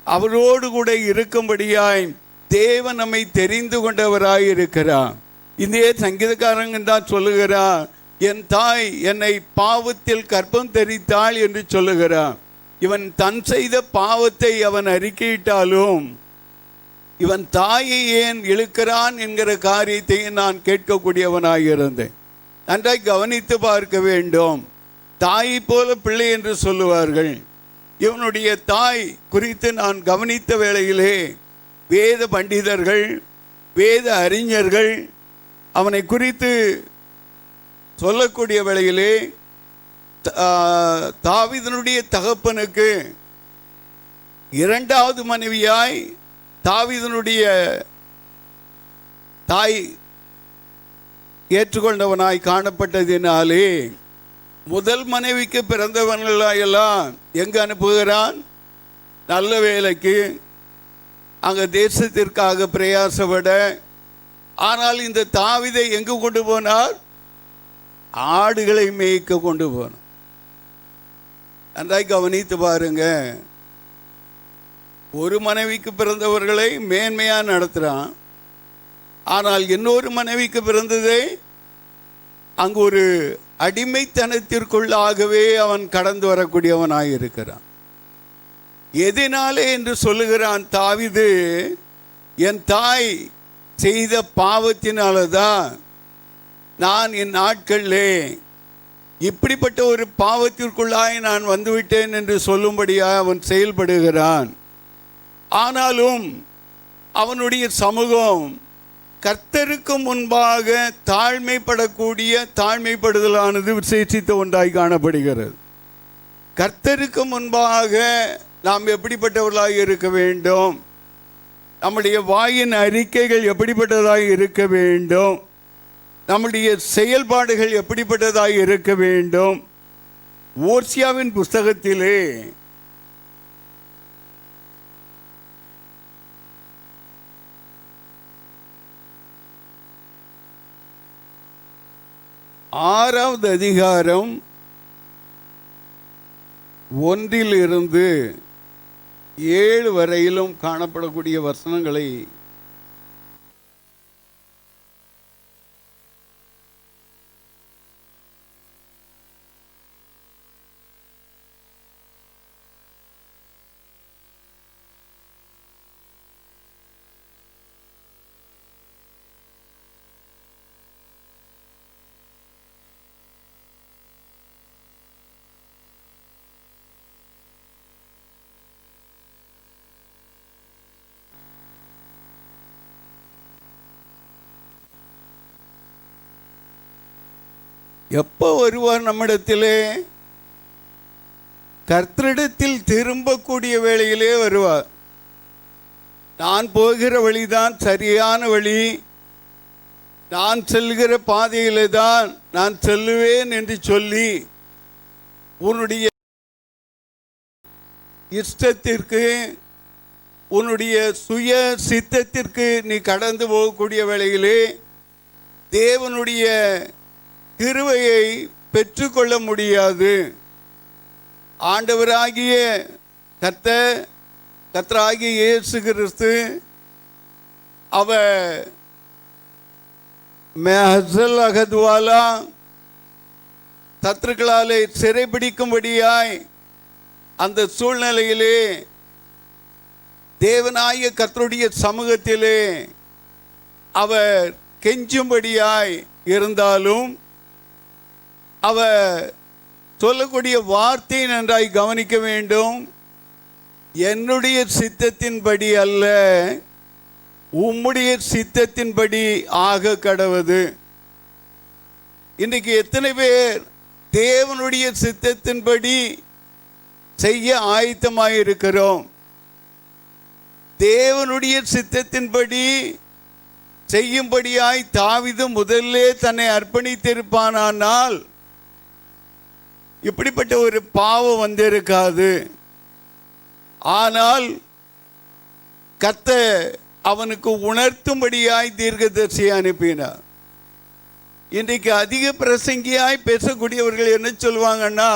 அவரோடு கூட இருக்கும்படியாய் தேவன் நம்மை தெரிந்து கொண்டவராய் இருக்கிறார். இதே சங்கீதக்காரங்க தான் சொல்லுகிறார், என் தாய் என்னை பாவத்தில் கர்ப்பம் தரித்தாள் என்று சொல்லுகிறார். இவன் தன் செய்த பாவத்தை அவன் அறிக்கையிட்டாலும் இவன் தாயை ஏன் இழுக்கிறான் என்கிற காரியத்தை நான் கேட்கக்கூடியவனாக இருந்தேன். நன்றாய் கவனித்து பார்க்க வேண்டும். தாயை போல பிள்ளை என்று சொல்லுவார்கள். இவனுடைய தாய் குறித்து நான் கவனித்த வேளையிலே வேத பண்டிதர்கள், வேத அறிஞர்கள் அவனை குறித்து சொல்லக்கூடிய வேளையிலே தாவீதினுடைய தகப்பனுக்கு 2வது மனைவியாய் தாவீதினுடைய தாய் ஏற்றுக்கொண்டவனாய் காணப்பட்டதினாலே முதல் மனைவிக்கு பிறந்தவர்களாயெல்லாம் எங்கு அனுப்புகிறான்? நல்ல வேலைக்கு, அங்கே தேசத்திற்காக பிரயாசப்பட. ஆனால் இந்த தாவீதை எங்கு கொண்டு போனார்? ஆடுகளை மேய்க்க கொண்டு போனார். நன்றாய் கவனித்து பாருங்க. ஒரு மனைவிக்கு பிறந்தவர்களை மேன்மையா நடத்துறான், ஆனால் இன்னொரு மனைவிக்கு பிறந்ததை அங்கு ஒரு அடிமைத்தனத்திற்குள்ளாகவே அவன் கடந்து வரக்கூடியவனாய் இருக்கிறான். எதனாலே என்று சொல்லுகிறான் தாவீது, என் தாய் செய்த பாவத்தினால்தான் நான் என் நாட்களிலே இப்படிப்பட்ட ஒரு பாவத்திற்குள்ளாய் நான் வந்துவிட்டேன் என்று சொல்லும்படியாக அவன் செயல்படுகிறான். ஆனாலும் அவனுடைய சமூகம் கர்த்தருக்கு முன்பாக தாழ்மைப்படக்கூடிய தாழ்மைப்படுதலானது விசேஷித்த ஒன்றாய் காணப்படுகிறது. கர்த்தருக்கு முன்பாக நாம் எப்படிப்பட்டவர்களாக இருக்க வேண்டும்? நம்முடைய வாயின் அறிக்கைகள் எப்படிப்பட்டதாக இருக்க வேண்டும்? நம்முடைய செயல்பாடுகள் எப்படிப்பட்டதாக இருக்க வேண்டும்? ஓசியாவின் புஸ்தகத்திலே ஆறாவது அதிகாரம் 1 to 7 வரையிலும் காணப்படக்கூடிய வசனங்களை எப்போ வருவார் நம்மிடத்திலே? கர்த்தரிடத்தில் திரும்பக்கூடிய வேளையிலே வருவார். நான் போகிற வழிதான் சரியான வழி, நான் செல்கிற பாதையிலே தான் நான் செல்லுவேன் என்று சொல்லி உன்னுடைய இஷ்டத்திற்கு, உன்னுடைய சுய சித்தத்திற்கு நீ கடந்து போகக்கூடிய வேளையிலே தேவனுடைய கிருபையை பெற்றுக்கொள்ள முடியாது. ஆண்டவராகிய கர்த்தராகிய இயேசு கிறிஸ்து அவர் மெஹசல் அகத்வாலா சத்துருக்களாலே சிறைபிடிக்கும்படியாய் அந்த சூழ்நிலையிலே தேவனாகிய கர்த்தருடைய சமூகத்திலே அவர் கெஞ்சும்படியாய் இருந்தாலும் அவர் சொல்லக்கூடிய வார்த்தை நன்றாய் கவனிக்க வேண்டும். என்னுடைய சித்தத்தின்படி அல்ல, உம்முடைய சித்தத்தின்படி ஆக கடவது. இன்றைக்கு எத்தனை பேர் தேவனுடைய சித்தத்தின்படி செய்ய ஆயத்தமாயிருக்கிறோம்? தேவனுடைய சித்தத்தின்படி செய்யும்படியாய் தாவீது முதல்லே தன்னை அர்ப்பணித்திருப்பானால் இப்படிப்பட்ட ஒரு பாவம் வந்திருக்காது. ஆனால் கர்த்தர் அவனுக்கு உணர்த்தும்படியாய் தீர்க்கதரிசியை அனுப்பினார். இன்றைக்கு அதிக பிரசங்கியாய் பேசக்கூடியவர்கள் என்ன சொல்லுவாங்கன்னா,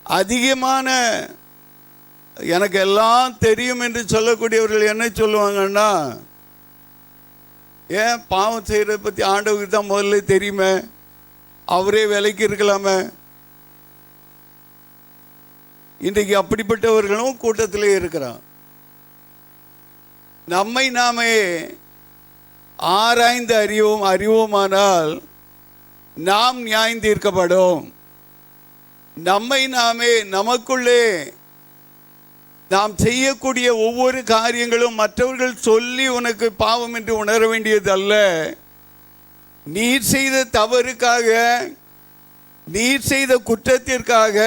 அதிகமான எனக்கு எல்லாம் தெரியும் என்று சொல்லக்கூடியவர்கள் என்ன சொல்லுவாங்கன்னா, ஏன் பாவம் செய்கிறத பற்றி ஆண்டவருக்கு தான் முதல்ல தெரியுமே, அவரே விலைக்கு இருக்கலாமே. இன்றைக்கு அப்படிப்பட்டவர்களும் கூட்டத்திலே இருக்கிறான். நம்மை நாமே ஆராய்ந்து அறிவோமானால் நாம் நியாயம் தீர்க்கப்படும். நம்மை நாமே நமக்குள்ளே நாம் செய்யக்கூடிய ஒவ்வொரு காரியங்களும் மற்றவர்கள் சொல்லி உனக்கு பாவம் என்று உணர வேண்டியது அல்ல. நீர் செய்த தவறுக்காக, நீர் செய்த குற்றத்திற்காக,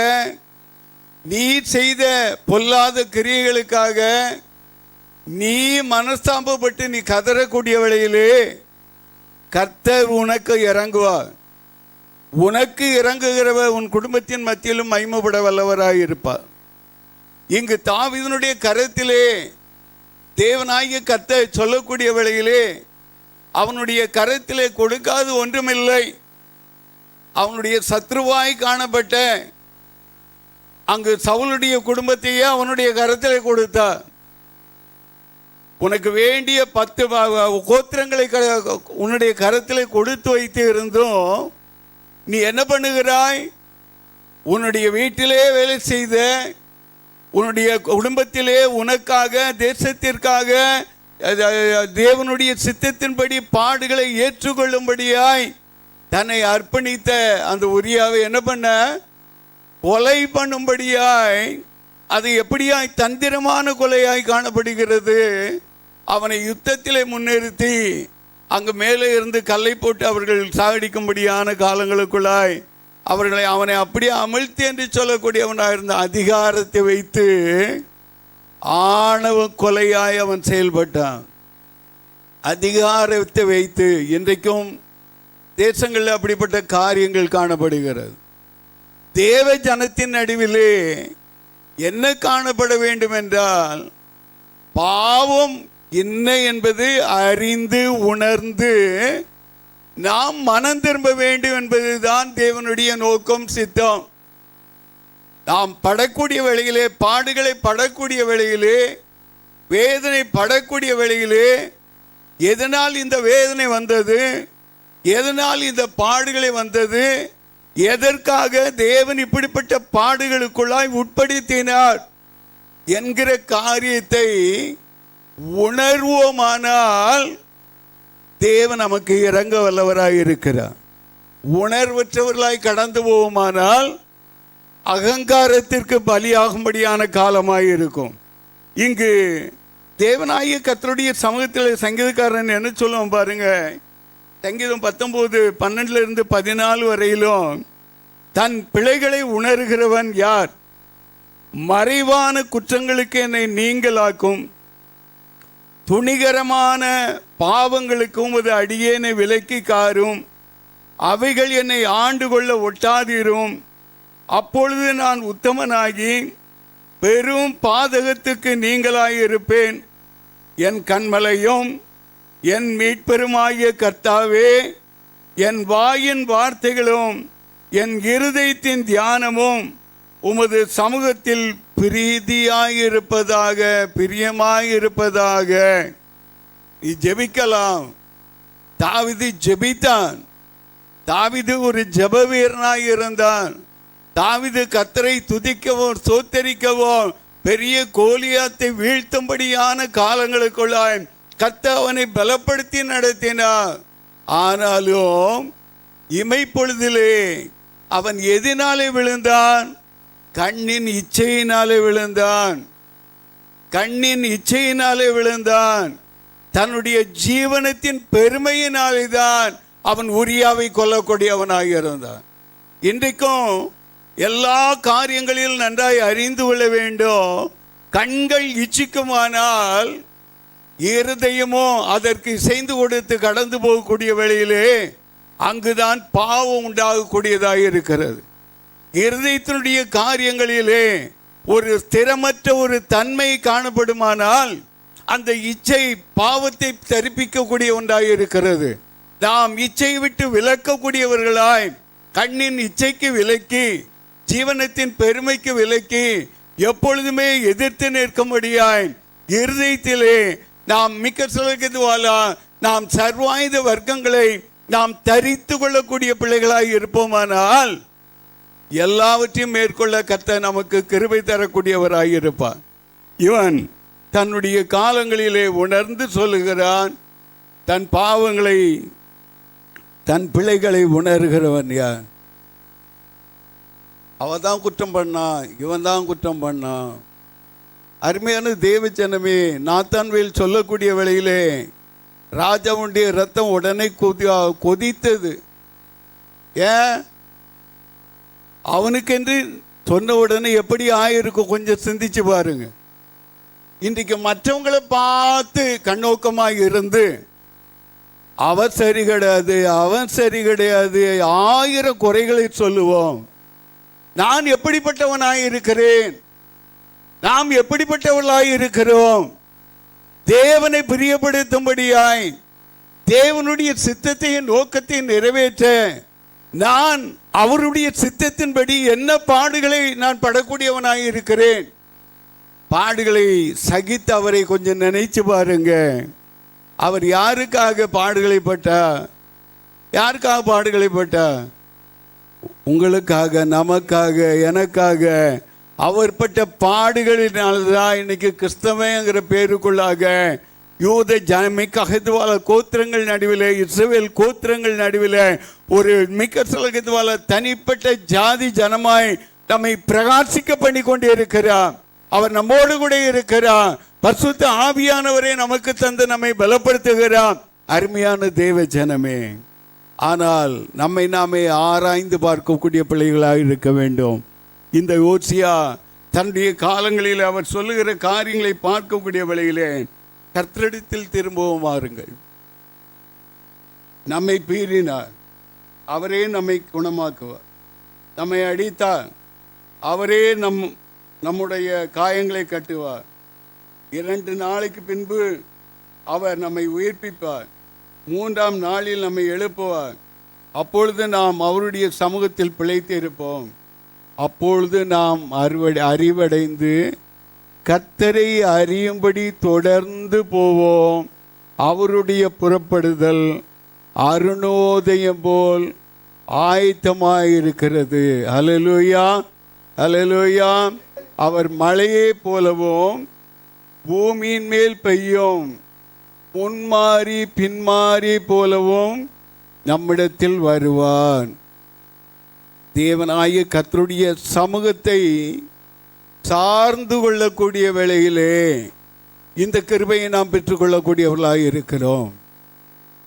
நீர் செய்த பொல்லாத கிரியைகளுக்காக நீ மனஸ்தாபப்பட்டு நீ கதறக்கூடிய வேளையிலே கர்த்தர் உனக்கு இறங்குவார். உனக்கு இறங்குகிறவர் உன் குடும்பத்தின் மத்தியிலும் மகிமைப்பட வல்லவராய் இருப்பார். இங்கு தாவீதுனுடைய கரத்திலே தேவனாகிய கர்த்தர் சொல்லக்கூடிய வேளையிலே அவனுடைய கரத்திலே கொடுக்காது ஒன்றுமில்லை. அவனுடைய சத்ருவாய் காணப்பட்ட அங்கு சவுலுடைய குடும்பத்தையே அவனுடைய கரத்திலே கொடுத்தார். உனக்கு வேண்டிய 10 கோத்திரங்களை உன்னுடைய கரத்திலே கொடுத்து வைத்து இருந்தும் நீ என்ன பண்ணுகிறாய்? உன்னுடைய வீட்டிலே வேலை செய்த, உன்னுடைய குடும்பத்திலே உனக்காக, தேசத்திற்காக, தேவனுடைய சித்தத்தின்படி பாடுகளை ஏற்றுக்கொள்ளும்படியாய் தன்னை அர்ப்பணித்த அந்த உரியாவை என்ன பண்ண? கொலை பண்ணும்படியாய். அது எப்படியாய்? தந்திரமான கொலையாய் காணப்படுகிறது. அவனை யுத்தத்திலே முன்னிறுத்தி அங்கு மேலே இருந்து கல்லை போட்டு அவர்கள் சாகடிக்கும்படியான காலங்களுக்குள்ளாய் அவனை அப்படியே அமிழ்த்தி என்று சொல்லக்கூடியவனாக இருந்த அதிகாரத்தை வைத்து ஆணவ கொலையாய் அவன் செயல்பட்டான். அதிகாரத்தை வைத்து இன்றைக்கும் தேசங்களில் அப்படிப்பட்ட காரியங்கள் காணப்படுகிறது. தேவ ஜனத்தின் நடுவிலே என்ன காணப்பட வேண்டும் என்றால், பாவம் என்ன என்பது அறிந்து உணர்ந்து நாம் மனம் திரும்ப வேண்டும் என்பதுதான் தேவனுடைய நோக்கம், சித்தம். நாம் படக்கூடிய வேளையிலே, பாடுகளை படக்கூடிய வேளையிலே, வேதனை படக்கூடிய வேளையிலே, எதனால் இந்த வேதனை வந்தது, எதனால் இந்த பாடுகளை வந்தது, எதற்காக தேவன் இப்படிப்பட்ட பாடுகளுக்குள்ளாய் உட்படுத்தினார் என்கிற காரியத்தை உணர்வோமானால் தேவன் நமக்கு இறங்க வல்லவராய் இருக்கிறார். உணர்வற்றவர்களாய் கடந்து போவோமானால் அகங்காரத்திற்கு பலியாகும்படியான காலமாய் இருக்கும். இங்கு தேவனாகிய கர்த்தருடைய சமூகத்தில் சங்கீதக்காரன் என்ன சொல்லுவோம் பாருங்க, சங்கீதம் 19:12-14 வரையிலும் தன் பிழைகளை உணர்கிறவன் யார்? மறைவான குற்றங்களுக்கு என்னை நீங்களாக்கும், துணிகரமான பாவங்களுக்கு உமது அடியேனை விலக்கி காரும், அவைகள் என்னை ஆண்டு கொள்ள ஒட்டாதிரும். அப்பொழுது நான் உத்தமனாகி பெரும் பாதகத்துக்கு நீங்களாயிருப்பேன். என் கண்மலையும் என் மீட்பெருமாகிய கர்த்தாவே, என் வாயின் வார்த்தைகளும் என் இருதயத்தின் தியானமும் உமது சமூகத்தில் பிரீதியாயிருப்பதாக, பிரியமாயிருப்பதாக. நீ ஜெபிக்கலாம். தாவீது ஜெபித்தான். தாவீது ஒரு ஜெப வீரனாய் இருந்தான். தாவீது கர்த்தரை துதிக்கவும் சோத்தரிக்கவும் பெரிய கோலியாத்தை வீழ்த்தும்படியான காலங்களுக்குள்ளாய் கர்த்தர் அவனை பலப்படுத்தி நடத்தினார். ஆனாலும் இமைப்பொழுதிலே அவன் எதினாலே விழுந்தான்? கண்ணின் இச்சையினாலே விழுந்தான். கண்ணின் இச்சையினாலே விழுந்தான். தன்னுடைய ஜீவனத்தின் பெருமையினாலே தான் அவன் உரியாவை கொல்லக்கூடியவனாக இருந்தான். இன்றைக்கும் எல்லா காரியங்களிலும் நன்றாய் அறிந்து கொள்ள வேண்டும். கண்கள் இச்சிக்குமானால் இருதயமோ அதற்கு இசைந்து கொடுத்து கடந்து போகக்கூடிய வேளையிலே அங்குதான் பாவம் உண்டாகக்கூடியதாக இருக்கிறது. இருதயத்தினுடைய காரியங்களிலே ஒரு ஸ்திரமற்ற ஒரு தன்மை காணப்படுமானால் அந்த இச்சை பாவத்தை தரிப்பிக்கக்கூடிய ஒன்றாக இருக்கிறது. நாம் இச்சை விட்டு விலக்கக்கூடியவர்களாய் கண்ணின் இச்சைக்கு விலக்கி, ஜீவனத்தின் பெருமைக்கு விலக்கி, எப்பொழுதுமே எதிர்த்து நிற்கும்படியாய் இருதயத்திலே நாம் மிக்க சொல்கிறதுவாலா நாம் சர்வாயுத வர்க்கங்களை நாம் தரித்து கொள்ளக்கூடிய பிள்ளைகளாய் இருப்போமானால் எல்லாவற்றையும் மேற்கொள்ள கர்த்தர் நமக்கு கிருபை தரக்கூடியவராய் இருப்பார். இவன் தன்னுடைய காலங்களிலே உணர்ந்து சொல்லுகிறான். தன் பாவங்களை, தன் பிள்ளைகளை உணர்கிறவன் யார்? அவன் தான் குற்றம் பண்ணான், இவன் தான் குற்றம் பண்ணான். அருமையான தேவஜனமே, நாத்தான்வேல் சொல்லக்கூடிய வேளையிலே ராஜாவுடைய ரத்தம் உடனே கொதித்தது. ஏன்? அவனுக்கென்று சொன்ன உடனே எப்படி ஆயிருக்கும் கொஞ்சம் சிந்திச்சு பாருங்க. இன்றைக்கு மற்றவங்களை பார்த்து கண்ணோக்கமாக இருந்து அவன் சரி கிடையாது, அவன் சரி கிடையாது, 1000 குறைகளை சொல்லுவோம். நான் எப்படிப்பட்டவனாய் இருக்கிறேன், நாம் எப்படிப்பட்டவர்களாய் இருக்கிறோம்? தேவனை பிரியப்படுத்தும்படியாய் தேவனுடைய சித்தத்தையும் நோக்கத்தையும் நிறைவேற்ற நான் அவருடைய சித்தத்தின்படி என்ன பாடுகளை நான் படக்கூடியவனாய் இருக்கிறேன். பாடுகளை சகித்து அவரை கொஞ்சம் நினைச்சு பாருங்க. அவர் யாருக்காக பாடுகளை பட்டார்? யாருக்காக பாடுகளை பட்டார்? உங்களுக்காக, நமக்காக, எனக்காக. அவர் பட்ட பாடுகளினால்தான் இன்னைக்கு கிறிஸ்தவங்கிற பேருக்குள்ளாக யூத மிக்கஹதுவால கோத்திரங்கள் நடுவில், இஸ்ரவேல் கோத்திரங்கள் நடுவில் ஒரு மிக்கஹதுவால தனிப்பட்ட ஜாதி ஜனமாய் நம்மை பிரகாசிக்க பண்ணி கொண்டே இருக்கிறார். அவர் நம்மோடு கூட இருக்கிறார். பரிசுத்த ஆவியானவரே நமக்கு தந்து நம்மை பலப்படுத்துகிறார். அருமையான தேவ ஜனமே, ஆனால் நம்மை நாமே ஆராய்ந்து பார்க்கக்கூடிய பிள்ளைகளாக இருக்க வேண்டும். இந்த ஓசியா தன்னுடைய காலங்களில் அவர் சொல்லுகிற காரியங்களை பார்க்கக்கூடிய வேளையிலே கர்த்தரிடத்தில் திரும்பவும் வாருங்கள். நம்மை பீறினார், அவரே நம்மை குணமாக்குவார். நம்மை அடித்தார், அவரே நம்முடைய காயங்களை கட்டுவார். 2 நாளைக்கு பின்பு அவர் நம்மை உயிர்ப்பிப்பார். 3ஆம் நாளில் நம்மை எழுப்புவார். அப்பொழுது நாம் அவருடைய சமூகத்தில் பிழைத்து இருப்போம். அப்பொழுது நாம் அறிவடைந்து கர்த்தரை அறியும்படி தொடர்ந்து போவோம். அவருடைய புறப்படுதல் அருணோதயம் போல் ஆயத்தமாயிருக்கிறது. அல்லேலூயா, அல்லேலூயா. அவர் மழையை போலவும் பூமியின் மேல் பெய்யும் முன்மாறி பின்மாறி போலவும் நம்மிடத்தில் வருவான். தேவனாகிய கர்த்தருடைய சமூகத்தை சார்ந்து கொள்ளக்கூடிய வேளையிலே இந்த கிருபையை நாம் பெற்றுக்கொள்ளக்கூடியவர்களாக இருக்கிறோம்.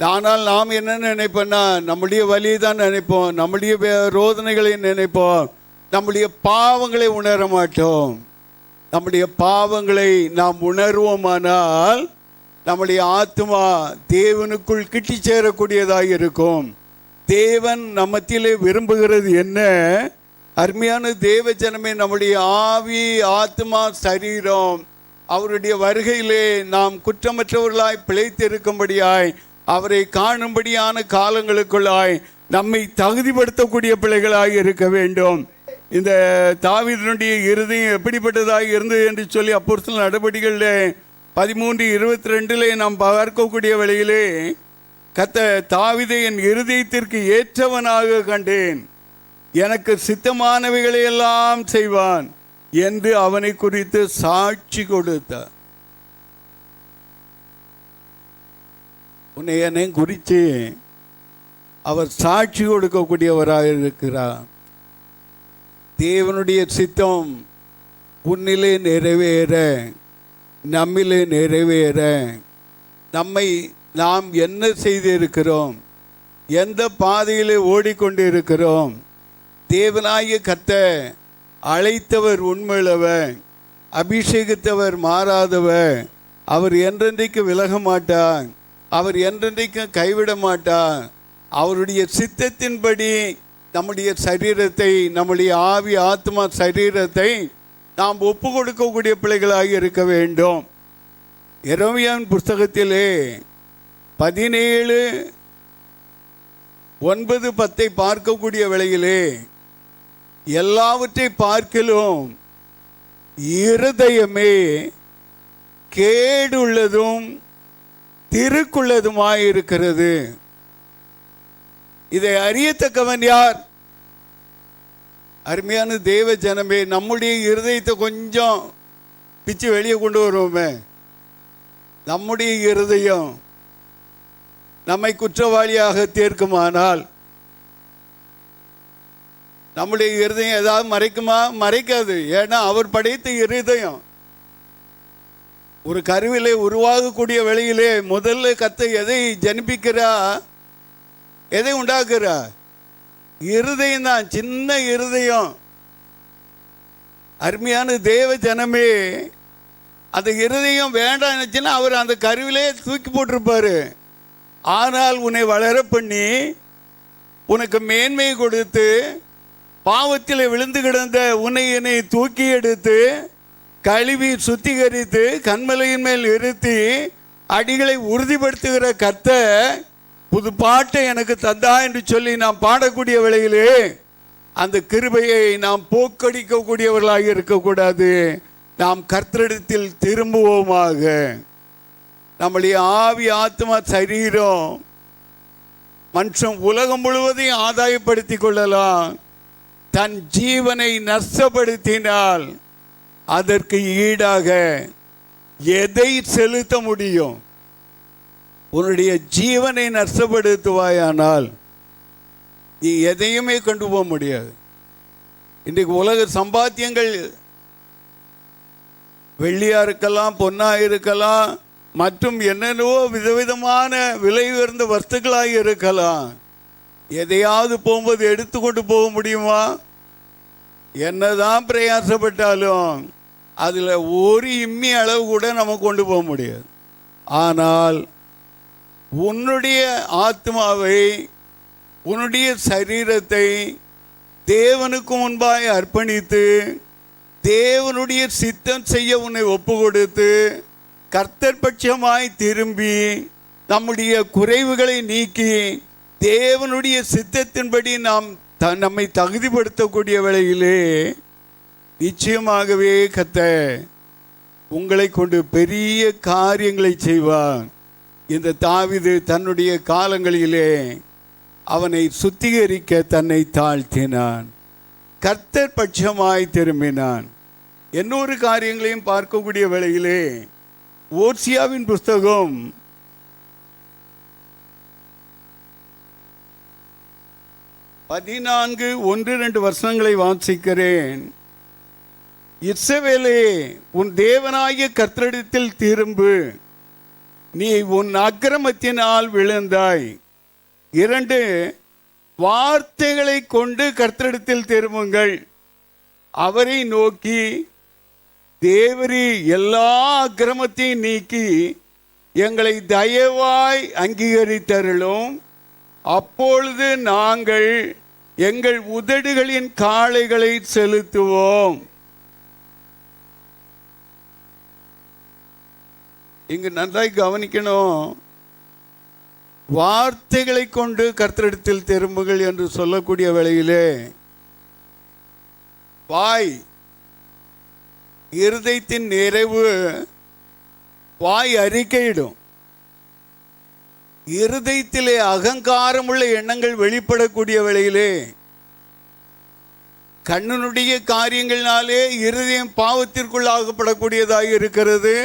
ஆனால் நாம் என்ன நினைப்போம்னா நம்முடைய வலியை தான் நினைப்போம், நம்முடைய ரோதனைகளை நினைப்போம், நம்முடைய பாவங்களை உணர மாட்டோம். நம்முடைய பாவங்களை நாம் உணர்வோமானால் நம்முடைய ஆத்மா தேவனுக்குள் கிட்டி சேரக்கூடியதாக இருக்கும். தேவன் நம்மத்திலே விரும்புகிறது என்ன? அருமையான தேவ ஜனமே, நம்முடைய ஆவி, ஆத்மா, சரீரம் அவருடைய வருகையிலே நாம் குற்றமற்றவர்களாய் பிழைத்திருக்கும்படியாய், அவரை காணும்படியான காலங்களுக்குள்ளாய் நம்மை தகுதிப்படுத்தக்கூடிய பிள்ளைகளாய் இருக்க வேண்டும். இந்த தாவீதினுடைய இருதயம் எப்படிப்பட்டதாக இருந்தது என்று சொல்லி அப்போஸ்தலர் நடபடிகளில் 13:22 நாம் பார்க்கக்கூடிய வேளையிலே, தாவீதை என் இருதயத்திற்கு ஏற்றவனாக கண்டேன், எனக்கு சித்தமானவைகளை எல்லாம் செய்வான் என்று அவனை குறித்து சாட்சி கொடுத்தார். உன்னை என்னை குறித்து அவர் சாட்சி கொடுக்கக்கூடியவராக இருக்கிறார். தேவனுடைய சித்தம் உன்னிலே நிறைவேற, நம்மிலே நிறைவேற, நாம் என்ன செய்திருக்கிறோம், எந்த பாதையிலே ஓடிக்கொண்டு இருக்கிறோம், தேவனாகிய கர்த்தர் அழைத்தவர் உண்மையுள்ளவர், அபிஷேகித்தவர் மாறாதவர், அவர் என்றென்றைக்கு விலக மாட்டார், அவர் என்றென்றைக்கும் கைவிட மாட்டார். அவருடைய சித்தத்தின்படி நம்முடைய சரீரத்தை, நம்முடைய ஆவி, ஆத்மா, சரீரத்தை நாம் ஒப்பு கொடுக்கக்கூடிய பிள்ளைகளாக இருக்க வேண்டும். எரேமியாவின் புஸ்தகத்திலே 17:9-10 பார்க்கக்கூடிய வேளையிலே, எல்லாவற்றை பார்க்கிலும் இருதயமே கேடுள்ளதும் திருக்குள்ளதுமாயிருக்கிறது, இதை அறியத்தக்கவன் யார்? அருமையான தேவ ஜனமே, நம்முடைய இருதயத்தை கொஞ்சம் பிச்சு வெளியே கொண்டு வருவோமே. நம்முடைய இருதயம் நம்மை குற்றவாளியாக தீர்க்குமானால், நம்முடைய இருதயம் ஏதாவது மறைக்குமா? மறைக்காது. ஏன்னா அவர் படைத்த இருதயம் ஒரு கருவிலே உருவாகக்கூடிய வேளையிலே முதல்ல கர்த்தர் எதை ஜனிப்பிக்கிறா, எதை உண்டாக்குறா? இருதயம் தான், சின்ன இருதயம். அருமையான தேவ ஜனமே, அந்த இருதயம் வேண்டாம் நினைச்சுன்னா அவர் அந்த கருவிலே தூக்கி போட்டிருப்பாரு. ஆனால் உன்னை வளர பண்ணி, உனக்கு மேன்மையை கொடுத்து, பாவத்தில் விழுந்து கிடந்த உன்னை என்னை தூக்கி எடுத்து, கழுவி சுத்திகரித்து, கண்மலையின் மேல் இருத்தி, அடிகளை உறுதிப்படுத்துகிற கர்த்தர் புது பாட்டை எனக்கு தந்தா என்று சொல்லி நாம் பாடக்கூடிய வேளையிலே அந்த கிருபையை நாம் போக்கடிக்கக்கூடியவர்களாக இருக்கக்கூடாது. நாம் கர்த்தரிடத்தில் திரும்புவோமாக. நம்முடைய ஆவி, ஆத்மா, சரீரம், மனுஷன் உலகம் முழுவதையும் ஆதாயப்படுத்தி கொள்ளலாம், தன் ஜீவனை நஷ்டப்படுத்தினால் அதற்கு ஈடாக எதை செலுத்த முடியும்? உன்னுடைய ஜீவனை நஷ்டப்படுத்துவாயானால் நீ எதையுமே கொண்டு போக முடியாது. இன்றைக்கு உலக சம்பாத்தியங்கள் வெள்ளியா இருக்கலாம், பொன்னா இருக்கலாம், மற்றும் என்னென்னவோ விதவிதமான விலை உயர்ந்த வஸ்துக்களாக இருக்கலாம். எதையாவது போகும்போது எடுத்துக்கொண்டு போக முடியுமா? என்னதான் பிரயாசப்பட்டாலும் அதில் ஒரு இம்மி அளவு கூட நம்ம கொண்டு போக முடியாது. ஆனால் உன்னுடைய ஆத்மாவை, உன்னுடைய சரீரத்தை தேவனுக்கு முன்பாய் அர்ப்பணித்து, தேவனுடைய சித்தம் செய்ய உன்னை ஒப்பு கொடுத்து, கர்த்தர் பட்சமாய் திரும்பி, நம்முடைய குறைவுகளை நீக்கி, தேவனுடைய சித்தத்தின்படி நம்மை தகுதிப்படுத்தக்கூடிய வேளையிலே நிச்சயமாகவே கர்த்தர் உங்களை கொண்டு பெரிய காரியங்களை செய்வார். இந்த தாவீது தன்னுடைய காலங்களிலே அவனை சுத்திகரிக்க தன்னை தாழ்த்தினான், கர்த்தர் பட்சமாய் திரும்பினான். இன்னொரு காரியங்களையும் பார்க்கக்கூடிய வேளையிலே ஓசியாவின் புஸ்தகம் 14:1-2 வசனங்களை வாசிக்கிறேன். இஸ்ரவேலே, உன் தேவனாகிய கர்த்தரிடத்தில் திரும்பு, நீ உன் அக்கிரமத்தினால் விழுந்தாய். 2, வார்த்தைகளை கொண்டு கர்த்தரிடத்தில் திரும்புங்கள். அவரை நோக்கி, தேவரீ எல்லா அக்கிரமத்தையும் நீக்கி எங்களை தயவாய் அங்கீகரித்தருளும். அப்பொழுது நாங்கள் எங்கள் உதடுகளின் காளைகளை செலுத்துவோம். இங்கு நன்றாய் கவனிக்கணும். வார்த்தைகளை கொண்டு கர்த்தரிடத்தில் திரும்புங்கள் என்று சொல்லக்கூடிய வேளையிலே வாய், இருதயத்தின் நிறைவு வாய் அறிக்கையிடும். இருதயத்திலே அகங்காரமுள்ள எண்ணங்கள் வெளிப்படக்கூடிய வேளையிலே கண்ணனுடைய காரியங்களினாலே இருதயம் பாவத்திற்குள்ளாகப்படக்கூடியதாக இருக்கிறது.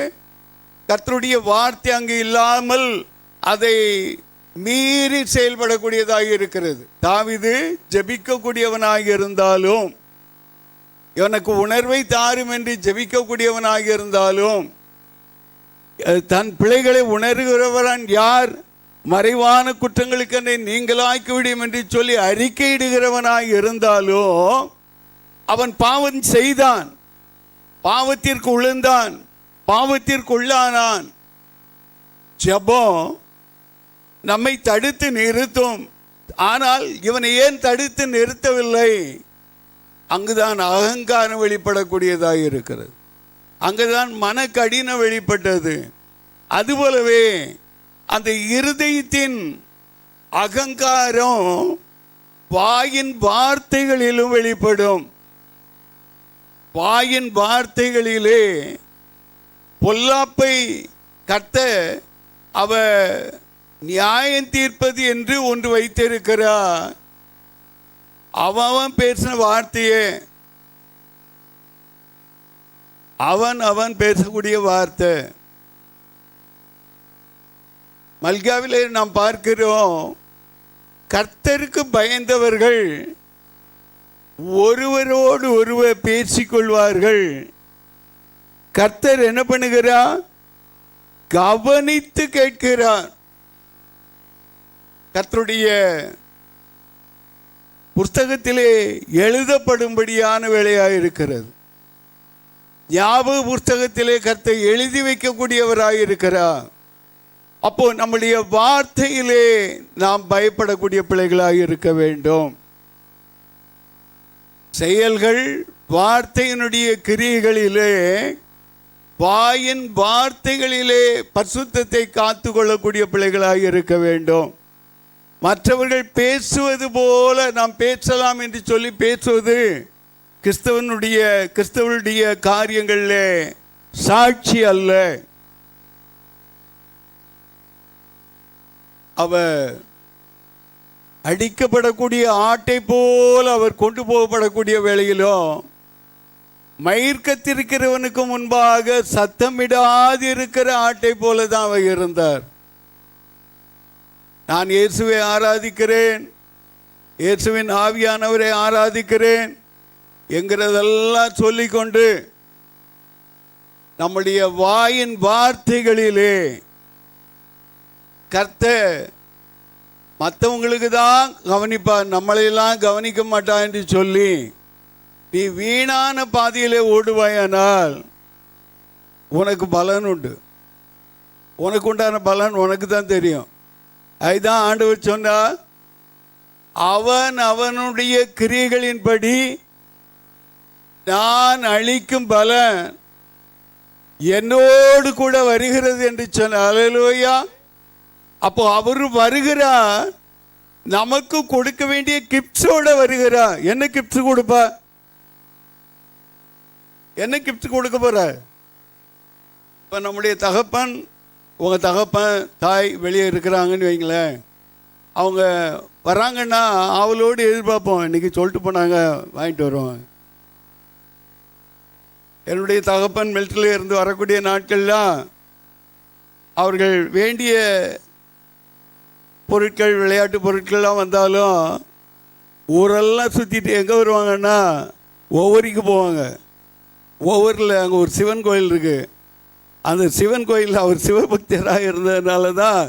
கர்த்தருடைய வார்த்தை அங்கு இல்லாமல் அதை மீறி செயல்படக்கூடியதாக இருக்கிறது. தாவீது ஜெபிக்கக்கூடியவனாக இருந்தாலும், எனக்கு உணர்வை தாரும் என்று ஜெபிக்கக்கூடியவனாக இருந்தாலும், தன் பிள்ளைகளை உணர்கிறவன் யார்? மறைவான குற்றங்களுக்கு என்னை நீங்களாக்கிவிடும் என்று சொல்லி அறிக்கையிடுகிறவனாக இருந்தாலும் அவன் பாவம் செய்தான், பாவத்திற்கு விழுந்தான், பாவத்திற்கு உள்ளானான். ஜெபம் நம்மை தடுத்து நிறுத்தும். ஆனால் இவனை ஏன் தடுத்து நிறுத்தவில்லை? அங்குதான் அகங்காரம் வெளிப்படக்கூடியதாக இருக்கிறது. அங்குதான் மன கடினம் வெளிப்பட்டது. அதுபோலவே அந்த இருதயத்தின் அகங்காரம் வாயின் வார்த்தைகளிலும் வெளிப்படும். வாயின் வார்த்தைகளிலே பொல்லாப்பை கர்த்தர் அவர் நியாயம் தீர்ப்பது என்று ஒன்று வைத்திருக்கிறார். அவன் பேசின வார்த்தையே, அவன் பேசக்கூடிய வார்த்தை. மல்காவிலே நாம் பார்க்கிறோம், கர்த்தருக்கு பயந்தவர்கள் ஒருவரோடு ஒருவர் பேசிக்கொள்வார்கள். கர்த்தர் என்ன பண்ணுகிறார்? கவனித்து கேட்கிறார். கர்த்தருடைய புஸ்தகத்திலே எழுதப்படும்படியான வேலையாக இருக்கிறது. ஞாபக புஸ்தகத்திலே கர்த்தர் எழுதி வைக்கக்கூடியவராக இருக்கிறார். அப்போ நம்முடைய வார்த்தையிலே நாம் பயப்படக்கூடிய பிள்ளைகளாக இருக்க வேண்டும். செயல்கள், வார்த்தையினுடைய கிரியைகளிலே, வாயின் வார்த்தைகளிலே பரிசுத்தத்தை காத்து கொள்ளக்கூடிய பிள்ளைகளாக இருக்க வேண்டும். மற்றவர்கள் பேசுவது போல நாம் பேசலாம் என்று சொல்லி பேசுவது கிறிஸ்தவனுடைய காரியங்களிலே சாட்சி அல்ல. அவர் அடிக்கப்படக்கூடிய ஆட்டை போல அவர் கொண்டு போகப்படக்கூடிய வேளையிலும் மயிர்க்கத்திருக்கிறவனுக்கு முன்பாக சத்தமிடாது இருக்கிற ஆட்டை போல தான் அவர் இருந்தார். நான் இயேசுவை ஆராதிக்கிறேன், இயேசுவின் ஆவியானவரை ஆராதிக்கிறேன் என்கிறதெல்லாம் சொல்லிக்கொண்டு நம்முடைய வாயின் வார்த்தைகளிலே கர்த்தர் மற்றவங்களுக்கு தான் கவனிப்பார், நம்மளையெல்லாம் கவனிக்க மாட்டான் என்று சொல்லி நீ வீணான பாதையிலே ஓடுவாயானால் உனக்கு பலன் உண்டு. உனக்கு உண்டான பலன் உனக்கு தான் தெரியும். அதுதான் ஆண்டவர் சொன்னார், அவனுடைய கிரியைகளின்படி நான் அளிக்கும் பலன் என்னோடு கூட வருகிறது என்று சொன்னார். அல்லேலூயா. அப்போ அவர் வருகிறார், நமக்கு கொடுக்க வேண்டிய கிஃப்ட்ஸோட வருகிறார். என்ன கிஃப்ட்ஸ் கொடுப்பா? என்ன கிஃப்ட் கொடுக்க போற? இப்போ நம்முடைய தகப்பன், உங்கள் தகப்பன் தாய் வெளியே இருக்கிறாங்கன்னு வைங்களேன், அவங்க வராங்கன்னா அவளோடு எதிர்பார்ப்போம், இன்னைக்கு சொல்லிட்டு போனாங்க வாங்கிட்டு வருவோம். என்னுடைய தகப்பன் மிலிட்டரியில் இருந்து வரக்கூடிய நாட்கள்லாம் அவர்கள் வேண்டிய பொருட்கள், விளையாட்டு பொருட்கள்லாம் வந்தாலும் ஊரெல்லாம் சுற்றிட்டு எங்கே வருவாங்கன்னா ஒவ்வொருக்கு போவாங்க. ஒவ்வொருல அங்கே ஒரு சிவன் கோயில் இருக்குது, அந்த சிவன் கோயிலில் அவர் சிவபக்தராக இருந்ததுனால தான்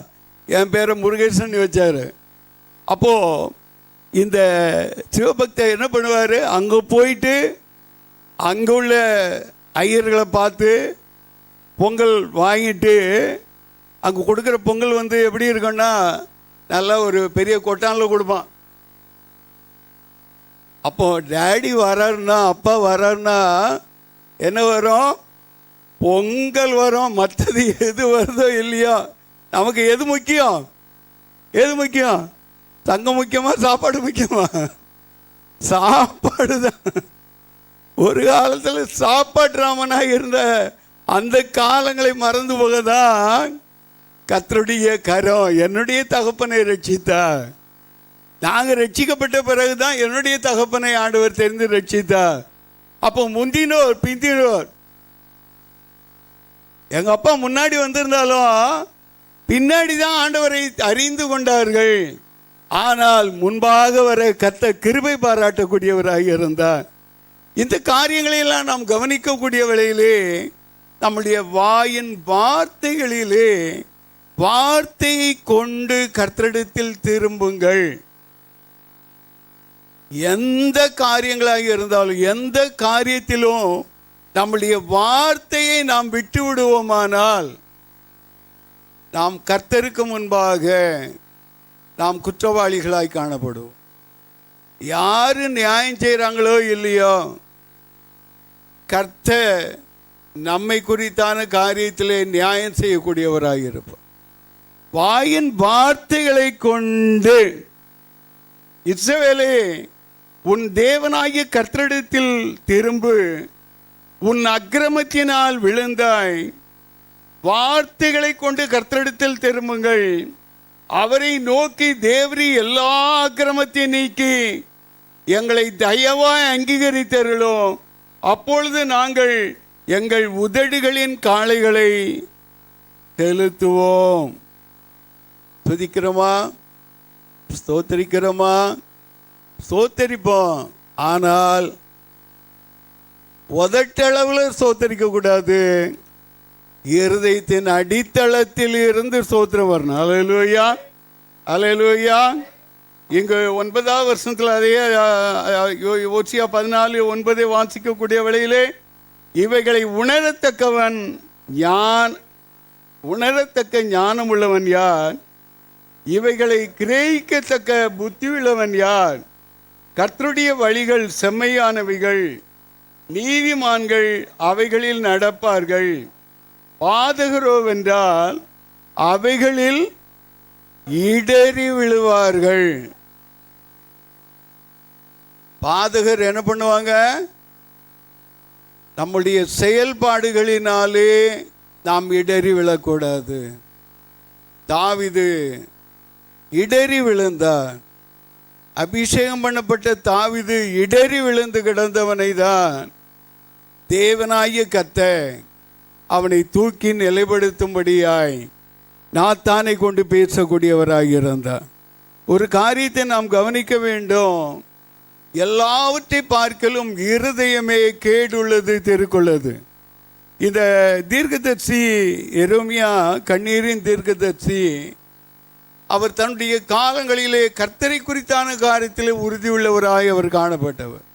என் பேரை முருகேசன் வச்சார். அப்போது இந்த சிவபக்தர் என்ன பண்ணுவார், அங்கே போயிட்டு அங்கே உள்ள ஐயர்களை பார்த்து பொங்கல் வாங்கிட்டு, அங்கே கொடுக்குற பொங்கல் வந்து எப்படி இருக்குன்னா நல்லா ஒரு பெரிய கொட்டானில் கொடுப்பான். அப்போது டேடி வராருன்னா, அப்பா வராருன்னா என்ன வரும், பொங்கல் வரும். மற்றது எது வருதோ இல்லையோ, நமக்கு எது முக்கியம், எது முக்கியம், தங்கம் முக்கியமா சாப்பாடு முக்கியமா? சாப்பாடு தான். ஒரு காலத்தில் சாப்பாட்டு ராமனாக இருந்த அந்த காலங்களை மறந்து போகதான் கர்த்தருடைய கரம் என்னுடைய தகப்பனை ரட்சித்தார். நாங்கள் ரட்சிக்கப்பட்ட பிறகுதான் என்னுடைய தகப்பனை ஆண்டவர் தெரிந்து ரட்சித்தார். அப்போ முந்தினோர் பிந்தினோர், எங்க அப்பா முன்னாடி வந்திருந்தாலும் பின்னாடி தான் ஆண்டவரை அறிந்து கொண்டார்கள். ஆனால் முன்பாக வர கர்த்தர் கிருபை பாராட்டக்கூடியவராக இருந்தார். இந்த காரியங்களையெல்லாம் நாம் கவனிக்கக்கூடிய வேளையிலே நம்முடைய வாயின் வார்த்தைகளிலே வார்த்தையை கொண்டு கர்த்தரிடத்தில் திரும்புங்கள். எந்த காரியங்களாக இருந்தாலும் எந்த காரியத்திலும் நம்முடைய வார்த்தையை நாம் விட்டு விடுவோமானால் நாம் கர்த்தருக்கு முன்பாக நாம் குற்றவாளிகளாய் காணப்படுவோம். யாரு நியாயம் செய்கிறாங்களோ இல்லையோ, கர்த்தர் நம்மை குறித்தான காரியத்திலே நியாயம் செய்யக்கூடியவராக இருப்பார். வாயின் வார்த்தைகளை கொண்டு, இஸ்ரவேலே உன் தேவனாகிய கர்த்தரிடத்தில் திரும்பு, உன் அக்கிரமத்தினால் விழுந்தாய். வார்த்தைகளை கொண்டு கர்த்தரிடத்தில் திரும்புங்கள். அவரை நோக்கி, தேவரீ எல்லா அக்கிரமத்தையும் நீக்கி எங்களை தயவாய் அங்கீகரித்தருளும். அப்பொழுது நாங்கள் எங்கள் உதடுகளின் காளைகளை செலுத்துவோம். துதிக்கிறோமா, ஸ்தோத்தரிக்கிறோமா? ஸ்தோத்தரிப்போம். ஆனால் உதட்டளவில் ஸ்தோத்தரிக்க கூடாது, இருதயத்தின் அடித்தளத்தில் இருந்து ஸ்தோத்திரம் வரணும். அல்லேலூயா, அல்லேலூயா. இங்கு 9வது வருஷத்தில் அதையே ஓசியா 14:9 வாசிக்கக்கூடிய வேளையிலே, இவைகளை உணரத்தக்கவன் யான், உணரத்தக்க ஞானம் உள்ளவன் யார், இவைகளை கிரகிக்கத்தக்க புத்தி உள்ளவன் யார்? கர்த்தருடைய வழிகள் செம்மையானவைகள், நீதிமான்கள் அவைகளில் நடப்பார்கள். பாதகரோவென்றால் அவைகளில் இடறி விழுவார்கள். பாதகர் என்ன பண்ணுவாங்க? நம்முடைய செயல்பாடுகளினாலே நாம் இடறி விழக்கூடாது. தாவீது இடறி விழுந்தார். அபிஷேகம் பண்ணப்பட்ட தாவீது இடறி விழுந்து கிடந்தவனை தான் தேவனாகிய கர்த்தர் அவனை தூக்கி நிலைப்படுத்தும்படியாய் நாத்தானை கொண்டு பேசக்கூடியவராக இருந்தார். ஒரு காரியத்தை நாம் கவனிக்க வேண்டும். எல்லாவற்றை பார்க்கலும் இருதயமே கேடுள்ளது, தெருக்குள்ளது. இந்த தீர்க்கதரிசி எரேமியா, கண்ணீரின் தீர்க்கதரிசி, அவர் தன்னுடைய காலங்களிலே கர்த்தரை குறித்தான காரியத்திலே உறுதியுள்ளவராய் அவர் காணப்பட்டவர்.